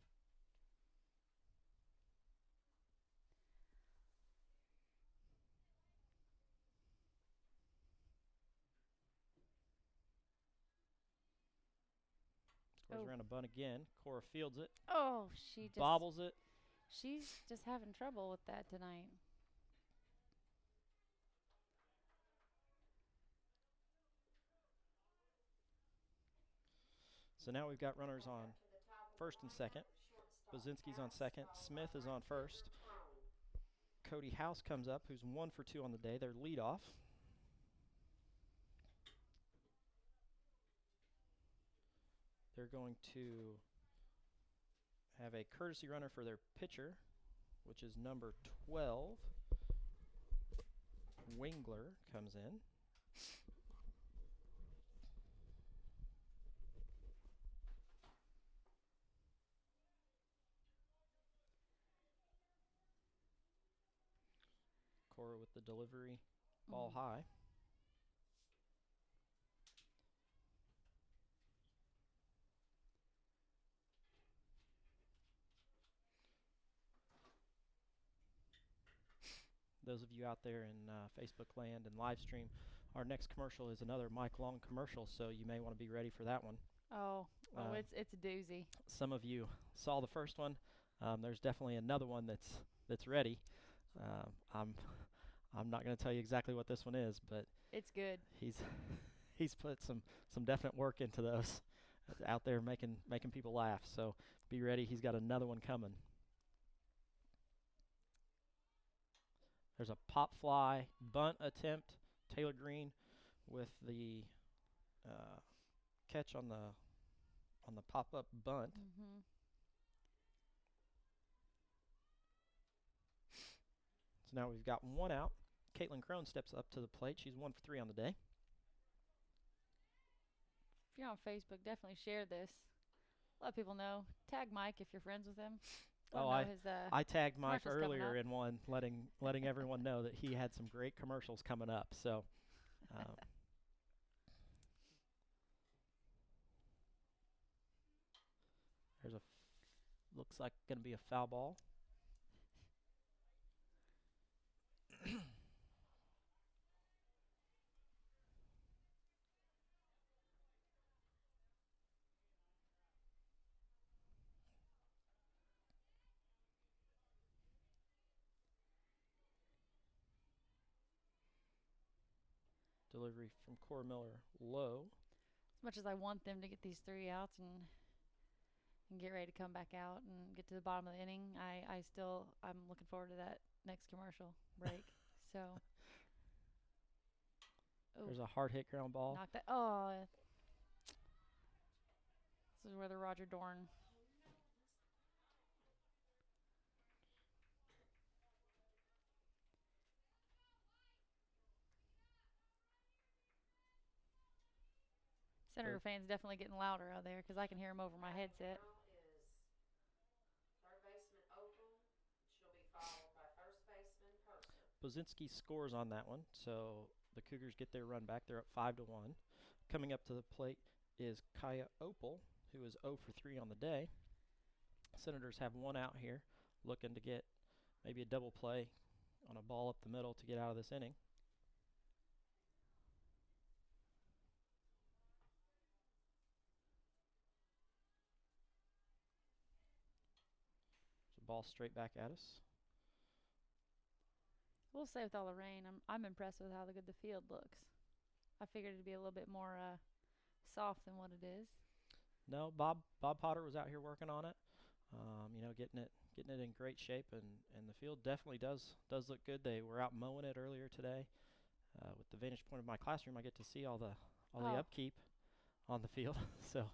Scores around a bunt again. Cora fields it. Oh, she just bobbles it. She's just having trouble with that tonight. So now we've got runners on first and second. Bozinski's on second. Smith is on first. Cody House comes up, who's 1 for 2 on the day. Their leadoff. They're going to have a courtesy runner for their pitcher, which is number 12. Wingler comes in. Cora with the delivery, ball high. Those of you out there in Facebook land and live stream, our next commercial is another Mike Long commercial, so you may want to be ready for that one. Oh, it's a doozy. Some of you saw the first one. There's definitely another one that's ready. I'm not going to tell you exactly what this one is, but it's good. He's put some definite work into those out there making people laugh. So be ready. He's got another one coming. There's a pop fly bunt attempt. Taylor Green with the catch on the pop-up bunt. Mm-hmm. So now we've got one out. Caitlin Crone steps up to the plate. She's 1 for 3 on the day. If you're on Facebook, definitely share this. Let people know. Tag Mike if you're friends with him. I tagged Mike earlier in one, letting everyone know that he had some great commercials coming up. So, there's looks like going to be a foul ball. Delivery from Cora Miller low. As much as I want them to get these 3 outs and get ready to come back out and get to the bottom of the inning, I'm looking forward to that next commercial break. So there's a hard hit ground ball. Knock that. Oh, this is where the Roger Dorn. Senator fans definitely getting louder out there because I can hear them over my headset. Third baseman Opal. She'll be followed by first baseman Purser. Bozinski scores on that one, so the Cougars get their run back. They're up 5-1. Coming up to the plate is Kaya Opal, who is 0 for 3 on the day. Senators have one out here, looking to get maybe a double play on a ball up the middle to get out of this inning. Ball straight back at us. We'll say with all the rain, I'm impressed with how good the field looks. I figured it'd be a little bit more soft than what it is. No, Bob Potter was out here working on it. Getting getting it in great shape, and the field definitely does look good. They were out mowing it earlier today. With the vantage point of my classroom, I get to see all the upkeep on the field. So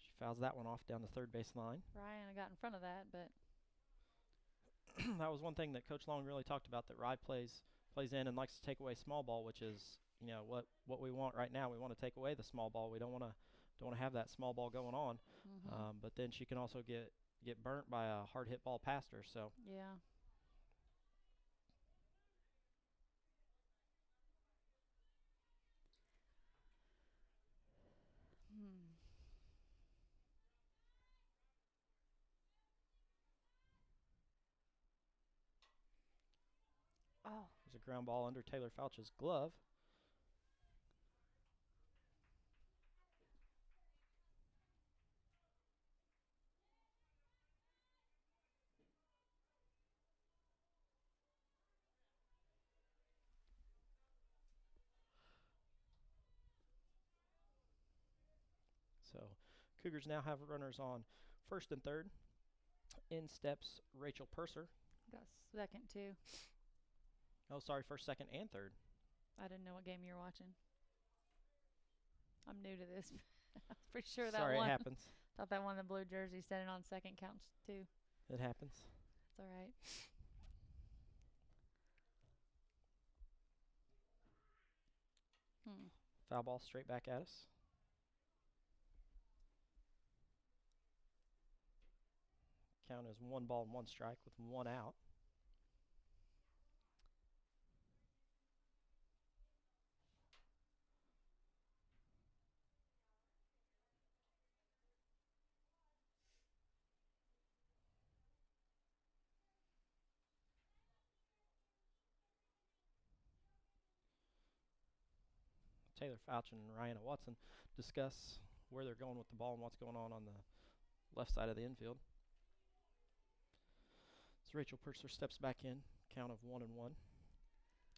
she fouls that one off down the third base line. Ryan got in front of that, but that was one thing that Coach Long really talked about, that Rye plays in and likes to take away small ball, which is, you know, what we want right now. We want to take away the small ball. We don't want to have that small ball going on. Mm-hmm. But then she can also get burnt by a hard hit ball past her. So yeah. Oh. There's a ground ball under Taylor Fouch's glove. So Cougars now have runners on first and third. In steps Rachel Purser. Got second, too. Oh, sorry, first, second, and third. I didn't know what game you were watching. I'm new to this. I was pretty sure that sorry, one. It happens. Thought that one in the blue jersey standing on second counts, too. It happens. It's all right. Foul ball straight back at us. Count is 1 ball and 1 strike with 1 out. Taylor Fouch and Ryan Watson discuss where they're going with the ball and what's going on the left side of the infield. So Rachel Purser steps back in, count of 1-1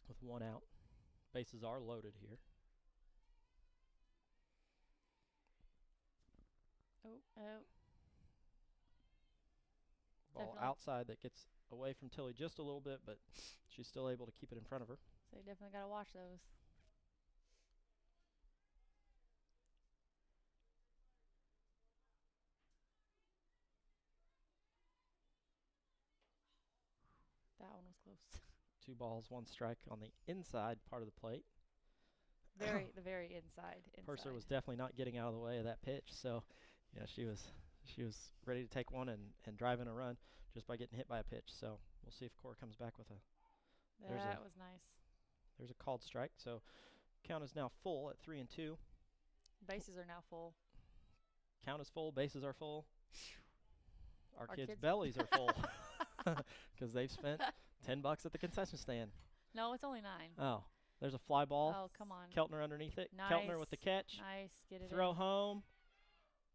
with 1 out. Bases are loaded here. Oh. Ball Definitely. outside that gets away from Tilly just a little bit, but she's still able to keep it in front of her. So you definitely got to watch those. That one was close. 2 balls, 1 strike on the inside part of the plate. The very inside. Purser was definitely not getting out of the way of that pitch, so yeah, she was ready to take one and drive in a run just by getting hit by a pitch. So we'll see if Cora comes back with a. That was nice. There's a called strike. So count is now full at 3-2. Bases are now full. Count is full. Bases are full. Our kids' bellies are full because they've spent $10 at the concession stand. No, it's only 9. Oh, there's a fly ball. Oh, come on. Keltner underneath it. Nice. Keltner with the catch. Nice. Get it Throw in. home.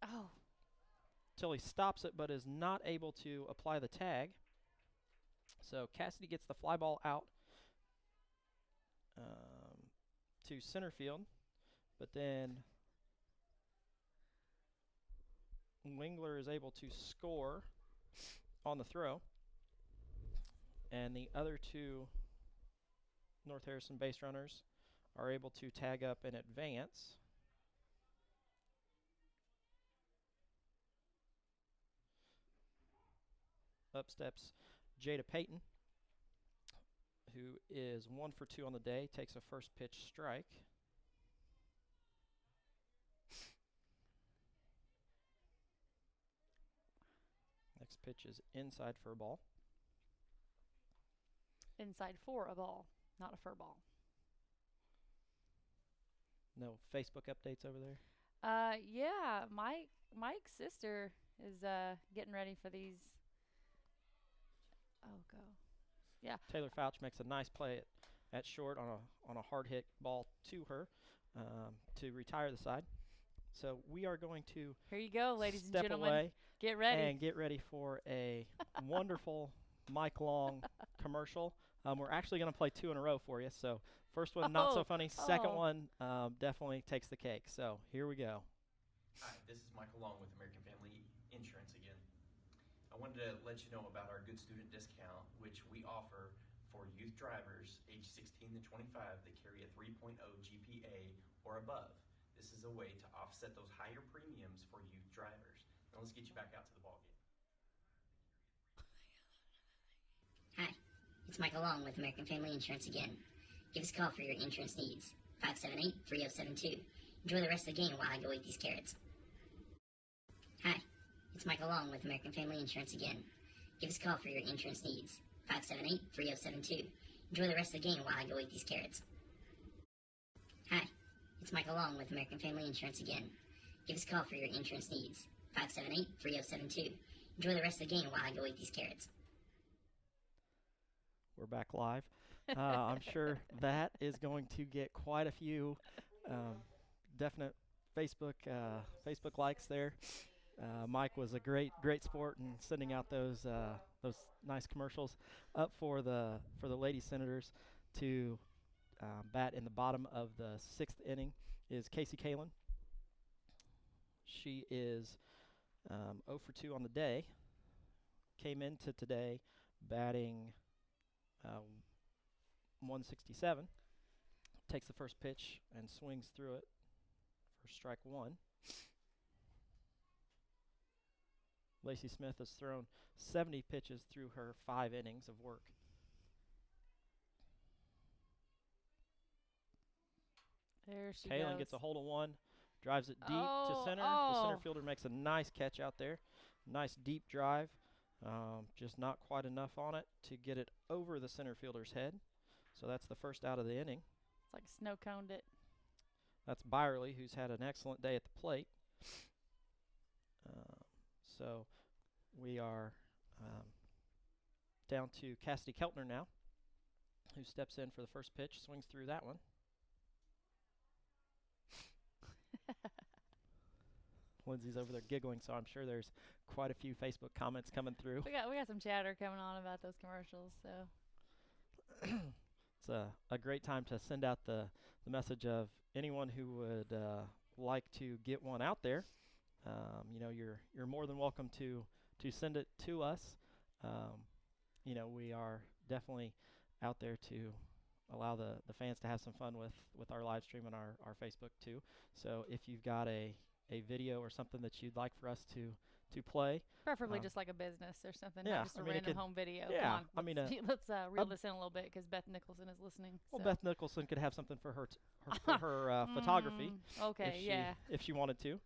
Oh. Tilly stops it but is not able to apply the tag. So Cassidy gets the fly ball out to center field, but then Wingler is able to score on the throw, and the other 2 North Harrison base runners are able to tag up and advance. Up steps Jada Payton, who is 1 for 2 on the day, takes a first pitch strike. Next pitch is inside for a ball. Inside for a ball, not a fur ball. No Facebook updates over there? Yeah, Mike's sister is getting ready for these. Oh, go. Yeah. Taylor Fouch makes a nice play at short on a hard hit ball to her to retire the side. So we are going to here you go, ladies and step gentlemen. away Get ready and get ready for a wonderful Mike Long commercial. We're actually going to play 2 in a row for you. So first one not so funny. Second one definitely takes the cake. So here we go. Hi, this is Michael Long with American Family Insurance again. I wanted to let you know about our Good Student Discount, which we offer for youth drivers age 16 to 25 that carry a 3.0 GPA or above. This is a way to offset those higher premiums for youth drivers. Now let's get you back out to the ballgame. Hi, it's Michael Long with American Family Insurance again. Give us a call for your insurance needs. 578-3072. Enjoy the rest of the game while I go eat these carrots. Hi, it's Michael Long with American Family Insurance again. Give us a call for your insurance needs. 578-3072. Enjoy the rest of the game while I go eat these carrots. Hi, it's Michael Long with American Family Insurance again. Give us a call for your insurance needs. 578-3072. Enjoy the rest of the game while I go eat these carrots. We're back live. I'm sure that is going to get quite a few definite Facebook likes there. Mike was a great sport in sending out those nice commercials. Up for the Lady Senators to bat in the bottom of the 6th inning is Casey Kalin. She is 0 for 2 on the day. Came into today batting 167. Takes the first pitch and swings through it for strike 1. Lacey Smith has thrown 70 pitches through her 5 innings of work. There she Kalin goes. gets a hold of one, drives it deep to center. The center fielder makes a nice catch out there. Nice deep drive. Just not quite enough on it to get it over the center fielder's head. So that's the first out of the inning. It's like snow coned it. That's Byerly, who's had an excellent day at the plate. So we are down to Cassidy Keltner now, who steps in for the first pitch, swings through that one. Lindsay's over there giggling, so I'm sure there's quite a few Facebook comments coming through. We got some chatter coming on about those commercials, so. It's a great time to send out the message of anyone who would like to get one out there. You're more than welcome to send it to us. We are definitely out there to allow the fans to have some fun with our live stream and our Facebook too. So if you've got a video or something that you'd like for us to play. Preferably just like a business or something, yeah, not just a random home video. Yeah, Come on, let's reel this in a little bit because Beth Nicholson is listening. Well, so. Beth Nicholson could have something for her photography. Okay, if she wanted to.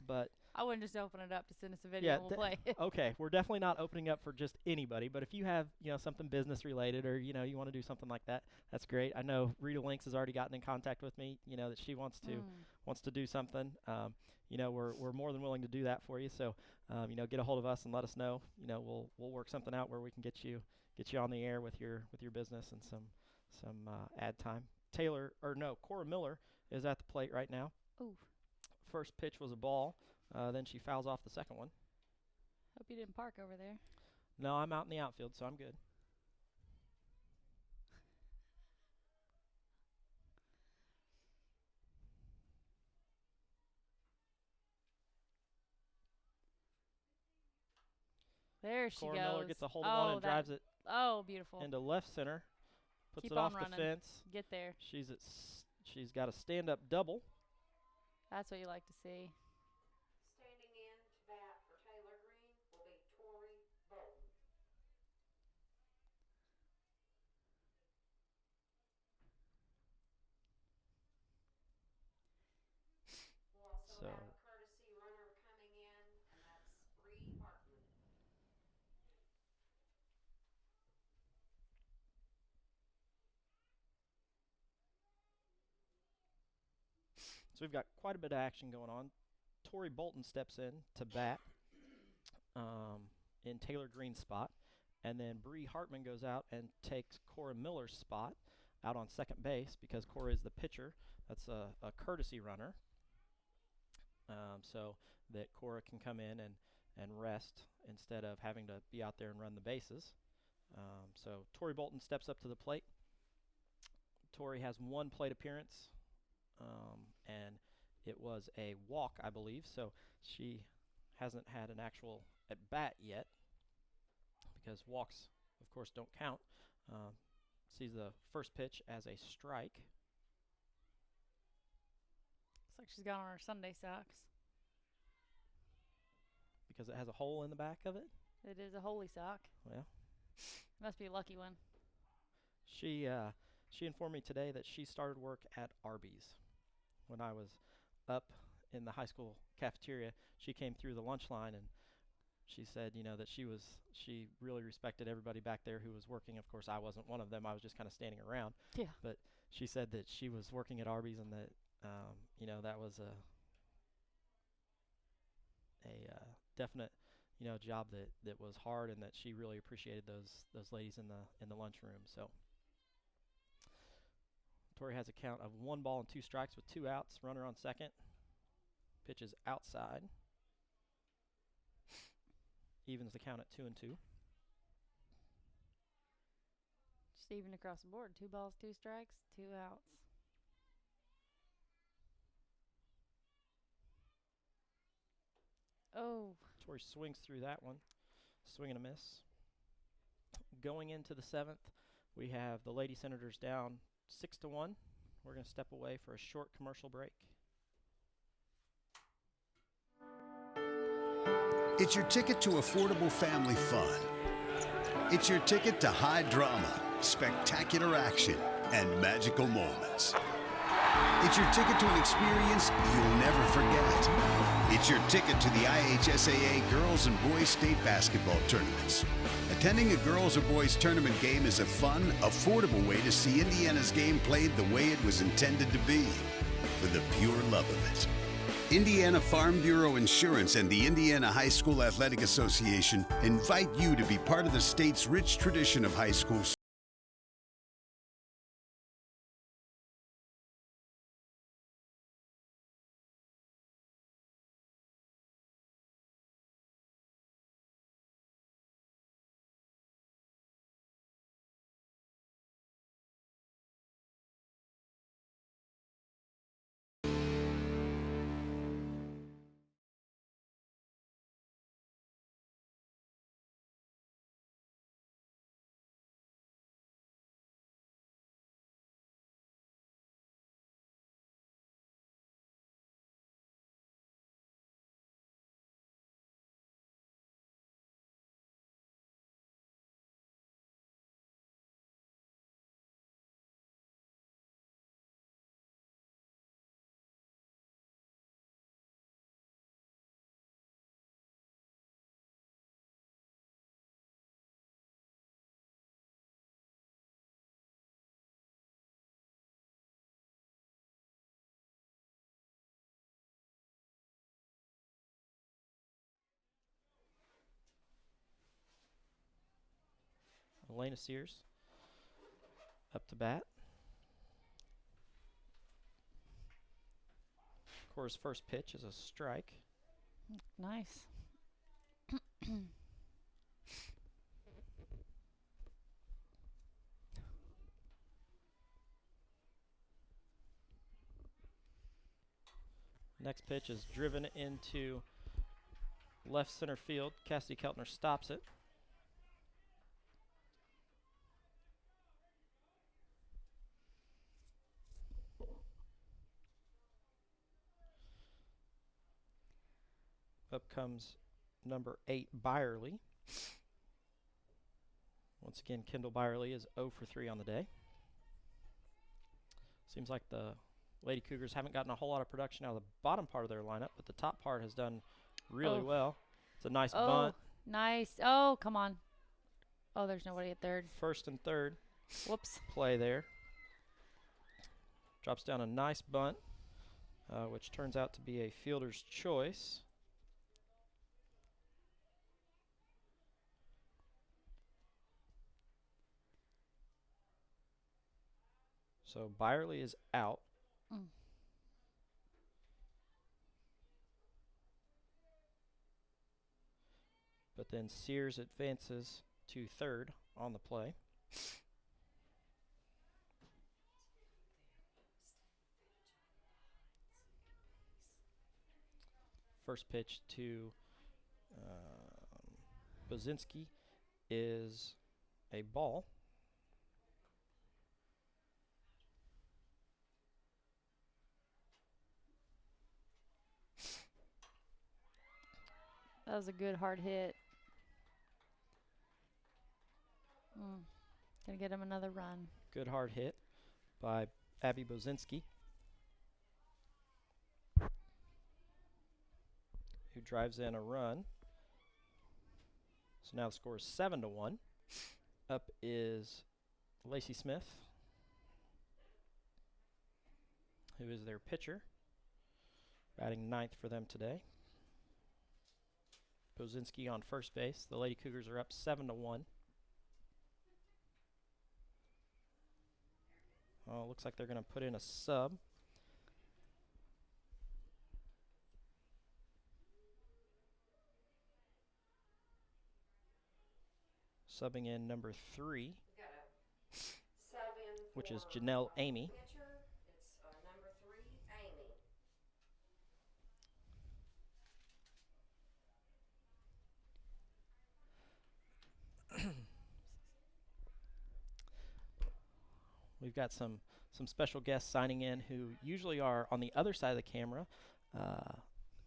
But I wouldn't just open it up to send us a video and we'll play it. Okay, we're definitely not opening up for just anybody, but if you have, something business related or, you want to do something like that, that's great. I know Rita Links has already gotten in contact with me, that she wants to do something. We're more than willing to do that for you. So, get a hold of us and let us know. We'll work something out where we can get you on the air with your business and some ad time. Cora Miller is at the plate right now. Ooh. First pitch was a ball. Then she fouls off the second one. Hope you didn't park over there. No, I'm out in the outfield, so I'm good. There she Cora goes. Miller gets a hold of one and drives it. Oh, beautiful. Into left center. Puts Keep it on off running. the fence. Get there. She's got a stand-up double. That's what you like to see. Standing in to bat for Taylor Green will be Tori Bolton. We'll also have a courtesy runner coming in, and that's Bree Hartman. So we've got quite a bit of action going on. Tori Bolton steps in to bat in Taylor Green's spot. And then Bree Hartman goes out and takes Cora Miller's spot out on second base because Cora is the pitcher. That's a courtesy runner. So that Cora can come in and rest instead of having to be out there and run the bases. So Tori Bolton steps up to the plate. Tori has one plate appearance and it was a walk, I believe, so she hasn't had an actual at bat yet because walks, of course, don't count. Sees the first pitch as a strike. Looks like she's got on her Sunday socks. Because it has a hole in the back of it? It is a holy sock. Well, Must be a lucky one. she informed me today that she started work at Arby's. When I was up in the high school cafeteria, she came through the lunch line and she said, you know, that she really respected everybody back there who was working. Of course, I wasn't one of them. I was just kind of standing around. Yeah. But she said that she was working at Arby's and that, you know, that was a definite, you know, job that was hard, and that she really appreciated those ladies in the lunchroom. So Tori has a count of 1 ball and 2 strikes with 2 outs. Runner on second. Pitch is outside. Evens the count at 2-2. Just even across the board. 2 balls, 2 strikes, 2 outs. Oh. Tori swings through that one. Swing and a miss. Going into the 7th, we have the Lady Senators down 6-1. We're going to step away for a short commercial break. It's your ticket to affordable family fun. It's your ticket to high drama, spectacular action, and magical moments. It's your ticket to an experience you'll never forget. It's your ticket to the IHSAA Girls and Boys State Basketball Tournaments. Attending a girls or boys tournament game is a fun, affordable way to see Indiana's game played the way it was intended to be, for the pure love of it. Indiana Farm Bureau Insurance and the Indiana High School Athletic Association invite you to be part of the state's rich tradition of high school sports. Elena Sears up to bat. Cora's first pitch is a strike. Nice. Next pitch is driven into left center field. Cassidy Keltner stops it. Up comes number 8, Byerly. Once again, Kendall Byerly is 0 for 3 on the day. Seems like the Lady Cougars haven't gotten a whole lot of production out of the bottom part of their lineup, but the top part has done really well. It's a nice bunt. Nice. Oh, come on. Oh, there's nobody at third. First and third. Whoops. Play there. Drops down a nice bunt, which turns out to be a fielder's choice. So Byerly is out. But then Sears advances to third on the play. First pitch to Bozinski is a ball. That was a good hard hit. Gonna get him another run. Good hard hit by Abby Bozinski, who drives in a run. So now the score is 7-1. Up is Lacey Smith, who is their pitcher, batting ninth for them today. Bozinski on first base. The Lady Cougars are up 7-1. Oh, looks like they're going to put in a sub. Subbing in number 3, which is Janelle Amy. Pitcher, it's number 3, Amy. We've got some special guests signing in who usually are on the other side of the camera.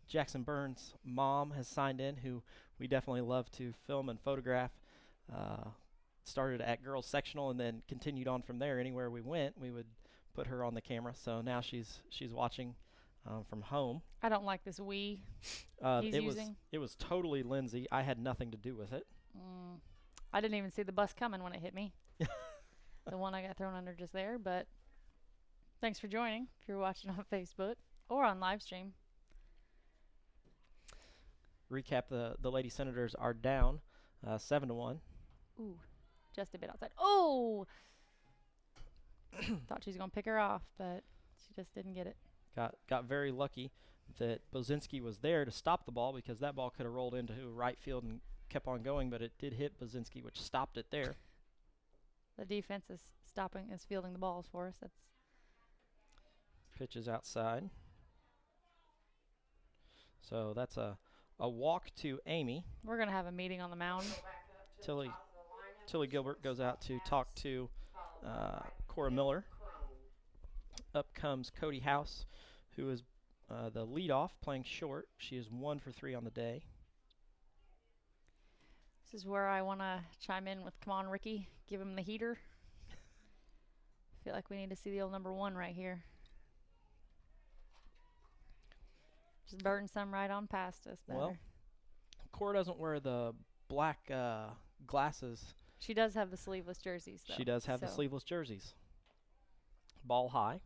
Jackson Burns' mom has signed in, who we definitely love to film and photograph. Started at girls sectional and then continued on from there. Anywhere we went, we would put her on the camera. So now she's watching from home. I don't like this Wii he's using. It was totally Lindsay. I had nothing to do with it. I didn't even see the bus coming when it hit me. The one I got thrown under just there. But thanks for joining if you're watching on Facebook or on live stream. Recap, the Lady Senators are down 7-1. Ooh, just a bit outside. Oh! Thought she was going to pick her off, but she just didn't get it. Got very lucky that Bozinski was there to stop the ball, because that ball could have rolled into right field and kept on going, but it did hit Bozinski, which stopped it there. The defense is fielding the balls for us. That's pitch is outside. So that's a walk to Amy. We're going to have a meeting on the mound. Tilly Gilbert goes out to talk to Cora Miller. Up comes Cody House, who is the leadoff, playing short. She is 1 for 3 on the day. This is where I want to chime in with, come on, Ricky, give him the heater. I feel like we need to see the old number 1 right here. Just burn some right on past us better. Well, Cora doesn't wear the black glasses. She does have the sleeveless jerseys, though. She does have the sleeveless jerseys. Ball high.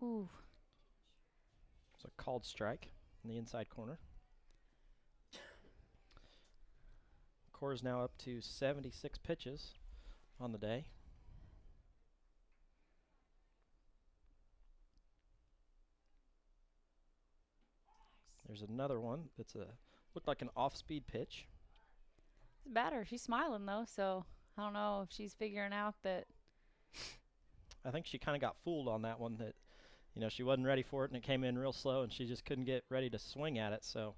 Ooh. It's a called strike in the inside corner. Cora's now up to 76 pitches on the day. There's another one that's looked like an off-speed pitch. It's a batter. She's smiling, though, so I don't know if she's figuring out that. I think she kind of got fooled on that one, that she wasn't ready for it, and it came in real slow, and she just couldn't get ready to swing at it. So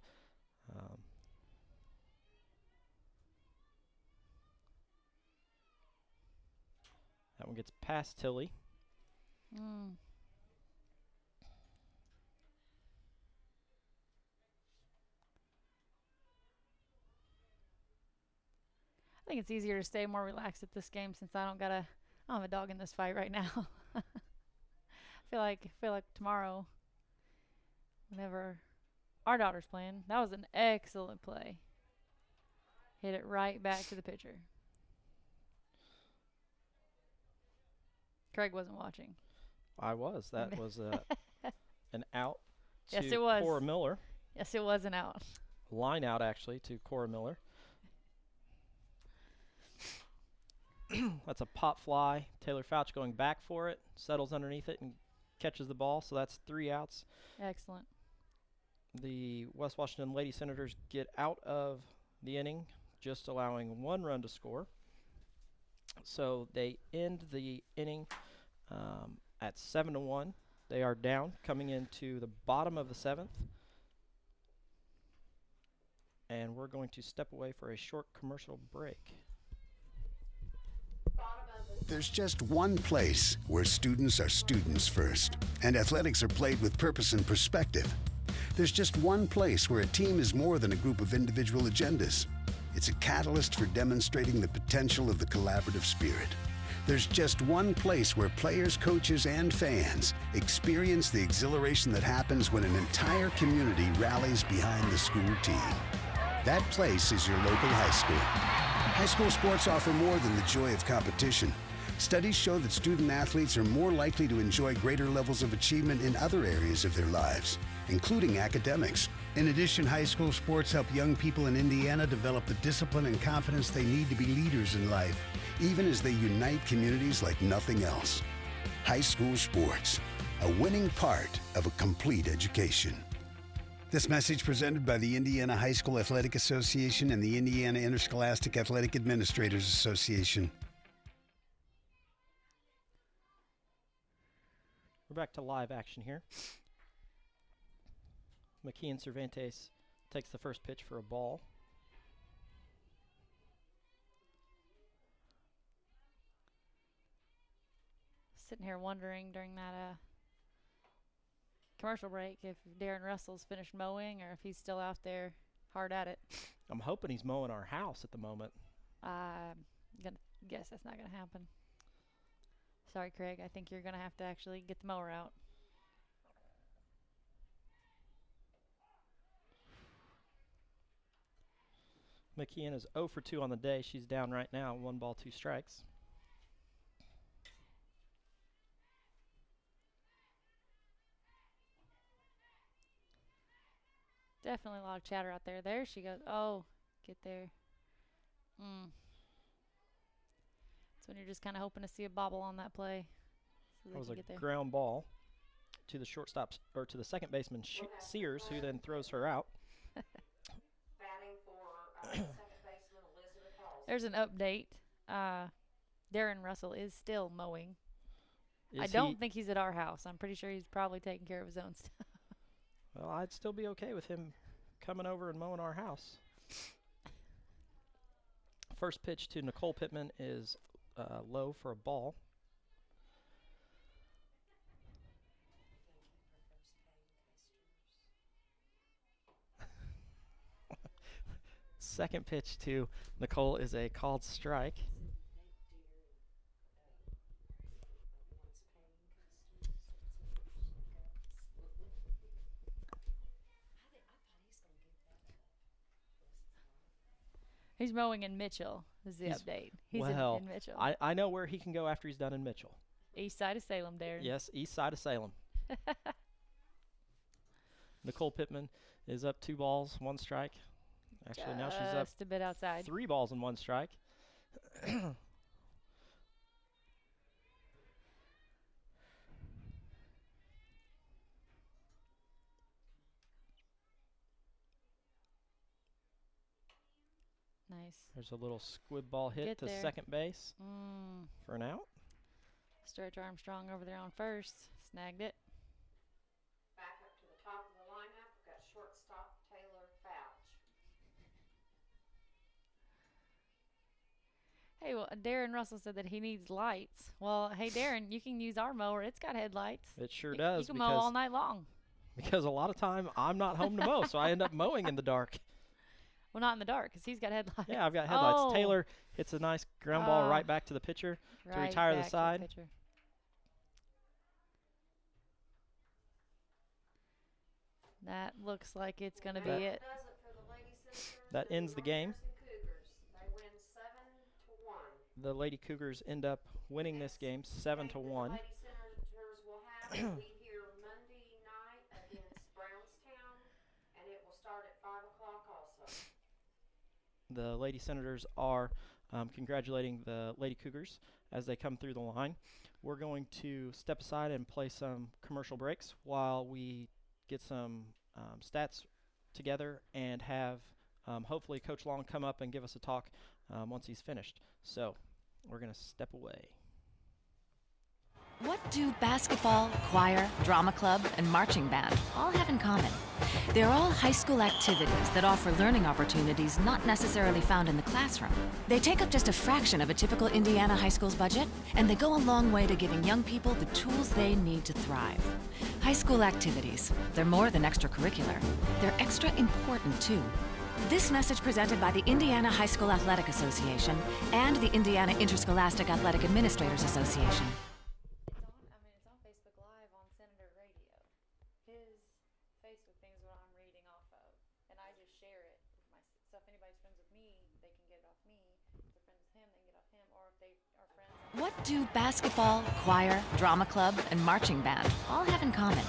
that one gets past Tilly. I think it's easier to stay more relaxed at this game since I don't have a dog in this fight right now. I feel like tomorrow, whenever our daughter's playing, that was an excellent play. Hit it right back to the pitcher. Craig wasn't watching. I was. That was an out to Yes, it was. Cora Miller. Yes, it was an out. Line out, actually, to Cora Miller. That's a pop fly. Taylor Fouch going back for it, settles underneath it, and catches the ball. So that's 3 outs. Excellent. the West Washington Lady Senators get out of the inning, just allowing 1 run to score. So they end the inning at 7-1. They are down coming into the bottom of the 7th. And we're going to step away for a short commercial break. There's just one place where students are students first, and athletics are played with purpose and perspective. There's just one place where a team is more than a group of individual agendas. It's a catalyst for demonstrating the potential of the collaborative spirit. There's just one place where players, coaches, and fans experience the exhilaration that happens when an entire community rallies behind the school team. That place is your local high school. High school sports offer more than the joy of competition. Studies show that student athletes are more likely to enjoy greater levels of achievement in other areas of their lives, including academics. In addition, high school sports help young people in Indiana develop the discipline and confidence they need to be leaders in life, even as they unite communities like nothing else. High school sports, a winning part of a complete education. This message presented by the Indiana High School Athletic Association and the Indiana Interscholastic Athletic Administrators Association. We're back to live action here. McKeon Cervantes takes the first pitch for a ball. Sitting here wondering during that commercial break if Darren Russell's finished mowing or if he's still out there hard at it. I'm hoping he's mowing our house at the moment. I'm gonna guess that's not gonna happen. Sorry, Craig. I think you're gonna have to actually get the mower out. McKeon is 0 for 2 on the day. She's down right now, 1 ball, 2 strikes. Definitely a lot of chatter out there. There she goes. Oh, get there. That's when you're just kind of hoping to see a bobble on that play. So That was a ground ball to the shortstop, or to the second baseman, Sears, who then throws her out. Batting for second baseman Elizabeth Halls. There's an update. Darren Russell is still mowing. I Is don't think he's at our house. I'm pretty sure he's probably taking care of his own stuff. Well, I'd still be okay with him coming over and mowing our house. First pitch to Nicole Pittman is low for a ball. Second pitch to Nicole is a called strike. He's mowing in Mitchell is the update. He's in Mitchell. I know where he can go after he's done in Mitchell. East side of Salem, Darren. Yes, east side of Salem. Nicole Pittman is up 2 balls, 1 strike. Actually, now she's up just a bit outside. 3 balls and 1 strike. Nice. There's a little squib ball hit to second base for an out. Stretch Armstrong over there on first. Snagged it. Back up to the top of the lineup, we've got shortstop Taylor Fouch. Hey, well, Darren Russell said that he needs lights. Well, hey, Darren, you can use our mower. It's got headlights. It sure does. You can mow all night long. Because a lot of time I'm not home to mow, so I end up mowing in the dark. Well, not in the dark, because he's got headlights. Yeah, I've got headlights. Oh. Taylor hits a nice ground ball right back to the pitcher to retire the side. That looks like it's going to be it. That ends the game. They win 7-1. The Lady Cougars end up winning this game 7-1. The Lady Senators will have will be here Monday night against Brownstown, and it will start at 5 o'clock also. The Lady Senators are congratulating the Lady Cougars as they come through the line. We're going to step aside and play some commercial breaks while we get some stats together and have hopefully Coach Long come up and give us a talk once he's finished. So we're going to step away. What do basketball, choir, drama club, and marching band all have in common? They're all high school activities that offer learning opportunities not necessarily found in the classroom. They take up just a fraction of a typical Indiana high school's budget, and they go a long way to giving young people the tools they need to thrive. High school activities, they're more than extracurricular. They're extra important, too. This message presented by the Indiana High School Athletic Association and the Indiana Interscholastic Athletic Administrators Association. It's on Facebook Live on Senator Radio. His Facebook thing is what I'm reading off of, and I just share it with my. So if anybody's friends with me, they can get it off me. If they're friends with him, they can get it off him. Or if they are friends. What do basketball, choir, drama club, and marching band all have in common?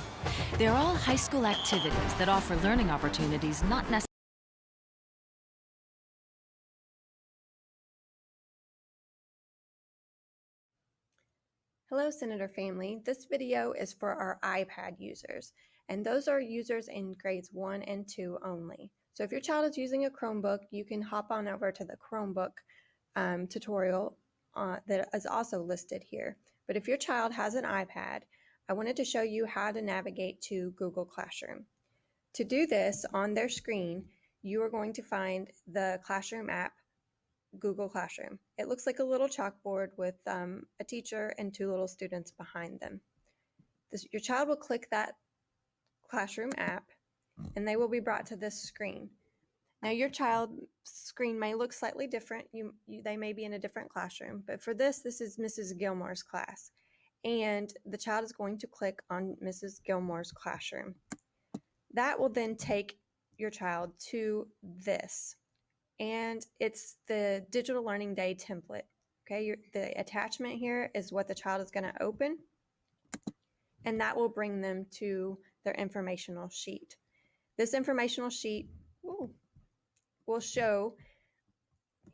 They're all high school activities that offer learning opportunities not necessarily. Hello, Senator family. This video is for our iPad users, and those are users in grades 1 and 2 only. So if your child is using a Chromebook, you can hop on over to the Chromebook tutorial that is also listed here. But if your child has an iPad, I wanted to show you how to navigate to Google Classroom. To do this, on their screen, you are going to find the Classroom app, Google Classroom. It looks like a little chalkboard with a teacher and 2 little students behind them. Your child will click that Classroom app and they will be brought to this screen. Now your child's screen may look slightly different. They may be in a different classroom, but for this is Mrs. Gilmore's class. And the child is going to click on Mrs. Gilmore's classroom. That will then take your child to this. And it's the Digital Learning Day template. Okay, the attachment here is what the child is going to open, and that will bring them to their informational sheet. This informational sheet will show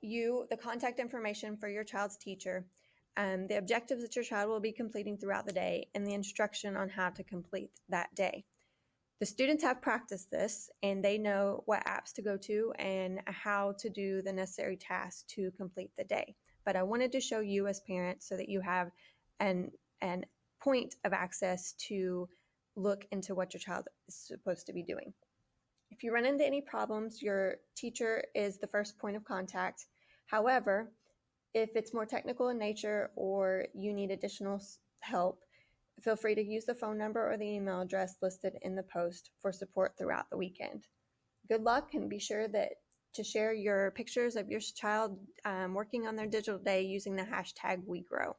you the contact information for your child's teacher, the objectives that your child will be completing throughout the day, and the instruction on how to complete that day. The students have practiced this and they know what apps to go to and how to do the necessary tasks to complete the day. But I wanted to show you as parents so that you have an point of access to look into what your child is supposed to be doing. If you run into any problems, your teacher is the first point of contact. However, if it's more technical in nature or you need additional help, feel free to use the phone number or the email address listed in the post for support throughout the weekend. Good luck, and be sure to share your pictures of your child working on their digital day using the hashtag WeGrow.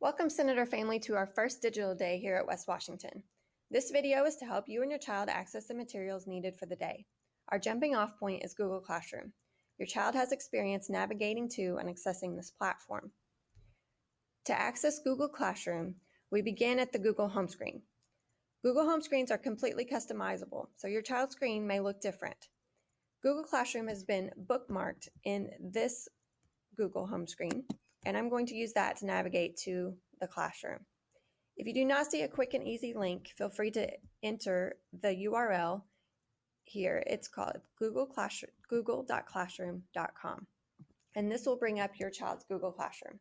Welcome, Senator family, to our first digital day here at West Washington. This video is to help you and your child access the materials needed for the day. Our jumping off point is Google Classroom. Your child has experience navigating to and accessing this platform. To access Google Classroom, we begin at the Google home screen. Google home screens are completely customizable, so your child's screen may look different. Google Classroom has been bookmarked in this Google home screen, and I'm going to use that to navigate to the classroom. If you do not see a quick and easy link, feel free to enter the URL here. It's called google.classroom.com, and this will bring up your child's Google Classroom.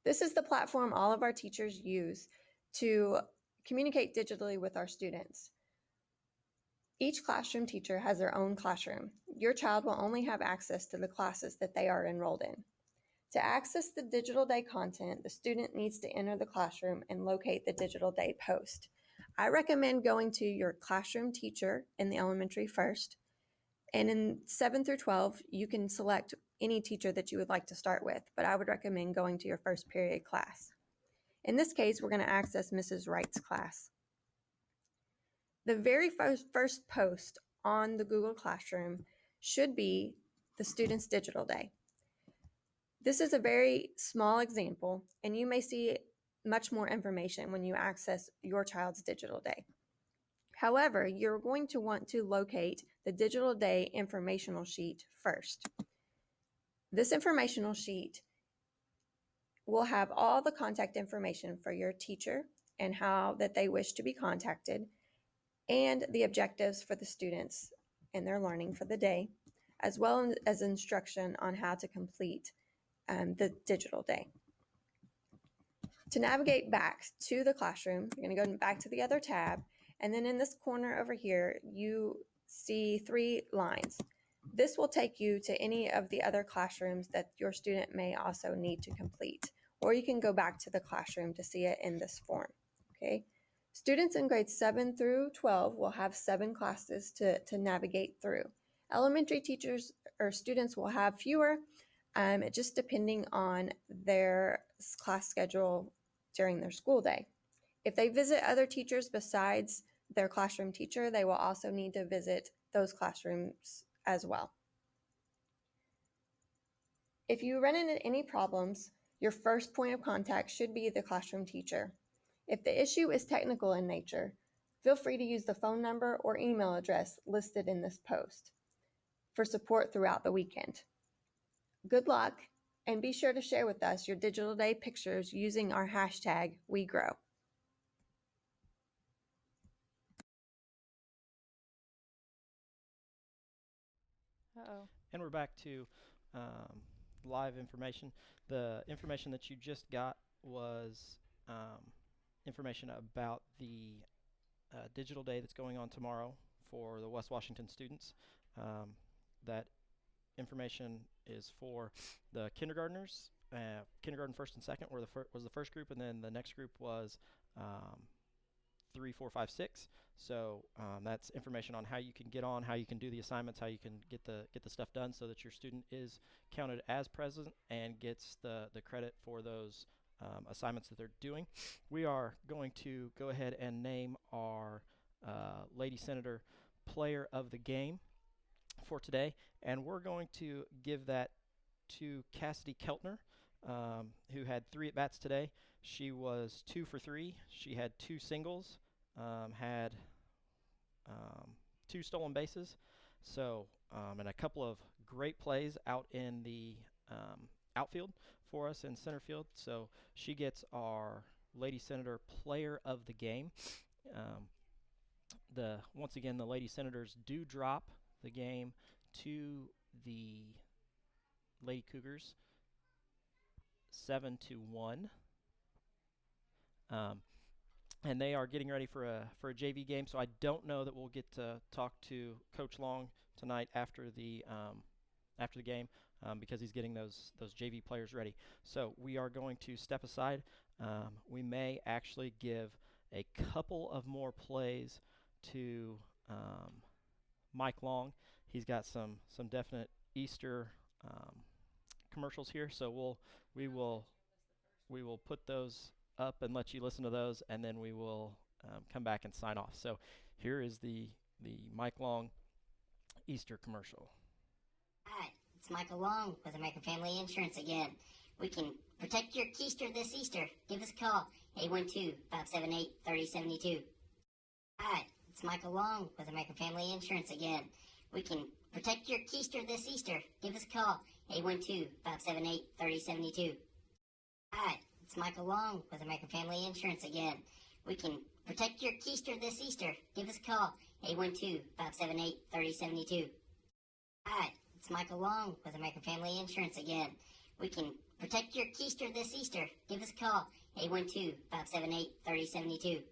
This is the platform all of our teachers use to communicate digitally with our students. Each classroom teacher has their own classroom. Your child will only have access to the classes that they are enrolled in. To access the digital day content, the student needs to enter the classroom and locate the digital day post. I recommend going to your classroom teacher in the elementary first, and in 7 through 12, you can select any teacher that you would like to start with, but I would recommend going to your first period class. In this case, we're going to access Mrs. Wright's class. The very first post on the Google Classroom should be the student's digital day. This is a very small example, and you may see much more information when you access your child's digital day. However, you're going to want to locate the digital day informational sheet first. This informational sheet will have all the contact information for your teacher and how that they wish to be contacted, and the objectives for the students and their learning for the day, as well as instruction on how to complete the digital day. To navigate back to the classroom, you're going to go back to the other tab, and then in this corner over here, you see 3 lines. This will take you to any of the other classrooms that your student may also need to complete, or you can go back to the classroom to see it in this form. Okay. Students in grades 7 through 12 will have 7 classes to navigate through. Elementary teachers or students will have fewer, just depending on their class schedule during their school day. If they visit other teachers besides their classroom teacher, they will also need to visit those classrooms as well. If you run into any problems, your first point of contact should be the classroom teacher. If the issue is technical in nature, feel free to use the phone number or email address listed in this post for support throughout the weekend. Good luck, and be sure to share with us your Digital Day pictures using our hashtag #WeGrow. Uh-oh. And we're back to live information. The information that you just got was information about the digital day that's going on tomorrow for the West Washington students. That information is for the kindergartners. Kindergarten first and second was the first group, and then the next group was 3, 4, 5, 6. So that's information on how you can get on, how you can do the assignments, how you can get the stuff done, so that your student is counted as present and gets the credit for those assignments that they're doing. We are going to go ahead and name our Lady Senator Player of the Game for today, and we're going to give that to Cassidy Keltner, who had 3 at-bats today. She was 2 for 3. She had 2 singles, had 2 stolen bases, so and a couple of great plays out in the outfield for us in center field. So she gets our Lady Senator Player of the Game. Once again, the Lady Senators do drop the game to the Lady Cougars 7-1. And they are getting ready for a JV game, so I don't know that we'll get to talk to Coach Long tonight after the game, because he's getting those JV players ready. So we are going to step aside. We may actually give a couple of more plays to Mike Long. He's got some definite Easter commercials here, so we will put those up and let you listen to those, and then we will come back and sign off. So here is the Mike Long Easter commercial. Hi, it's Michael Long with American Family Insurance again. We can protect your keister this Easter. Give us a call, 812-578-3072. Hi, it's Michael Long with American Family Insurance again. We can protect your keister this Easter. Give us a call, 812-578-3072. Hi, it's Michael Long with American Family Insurance again. We can protect your keister this Easter. Give us a call, 812-578-3072. Hi, it's Michael Long with American Family Insurance again. We can protect your keister this Easter. Give us a call, 812-578-3072.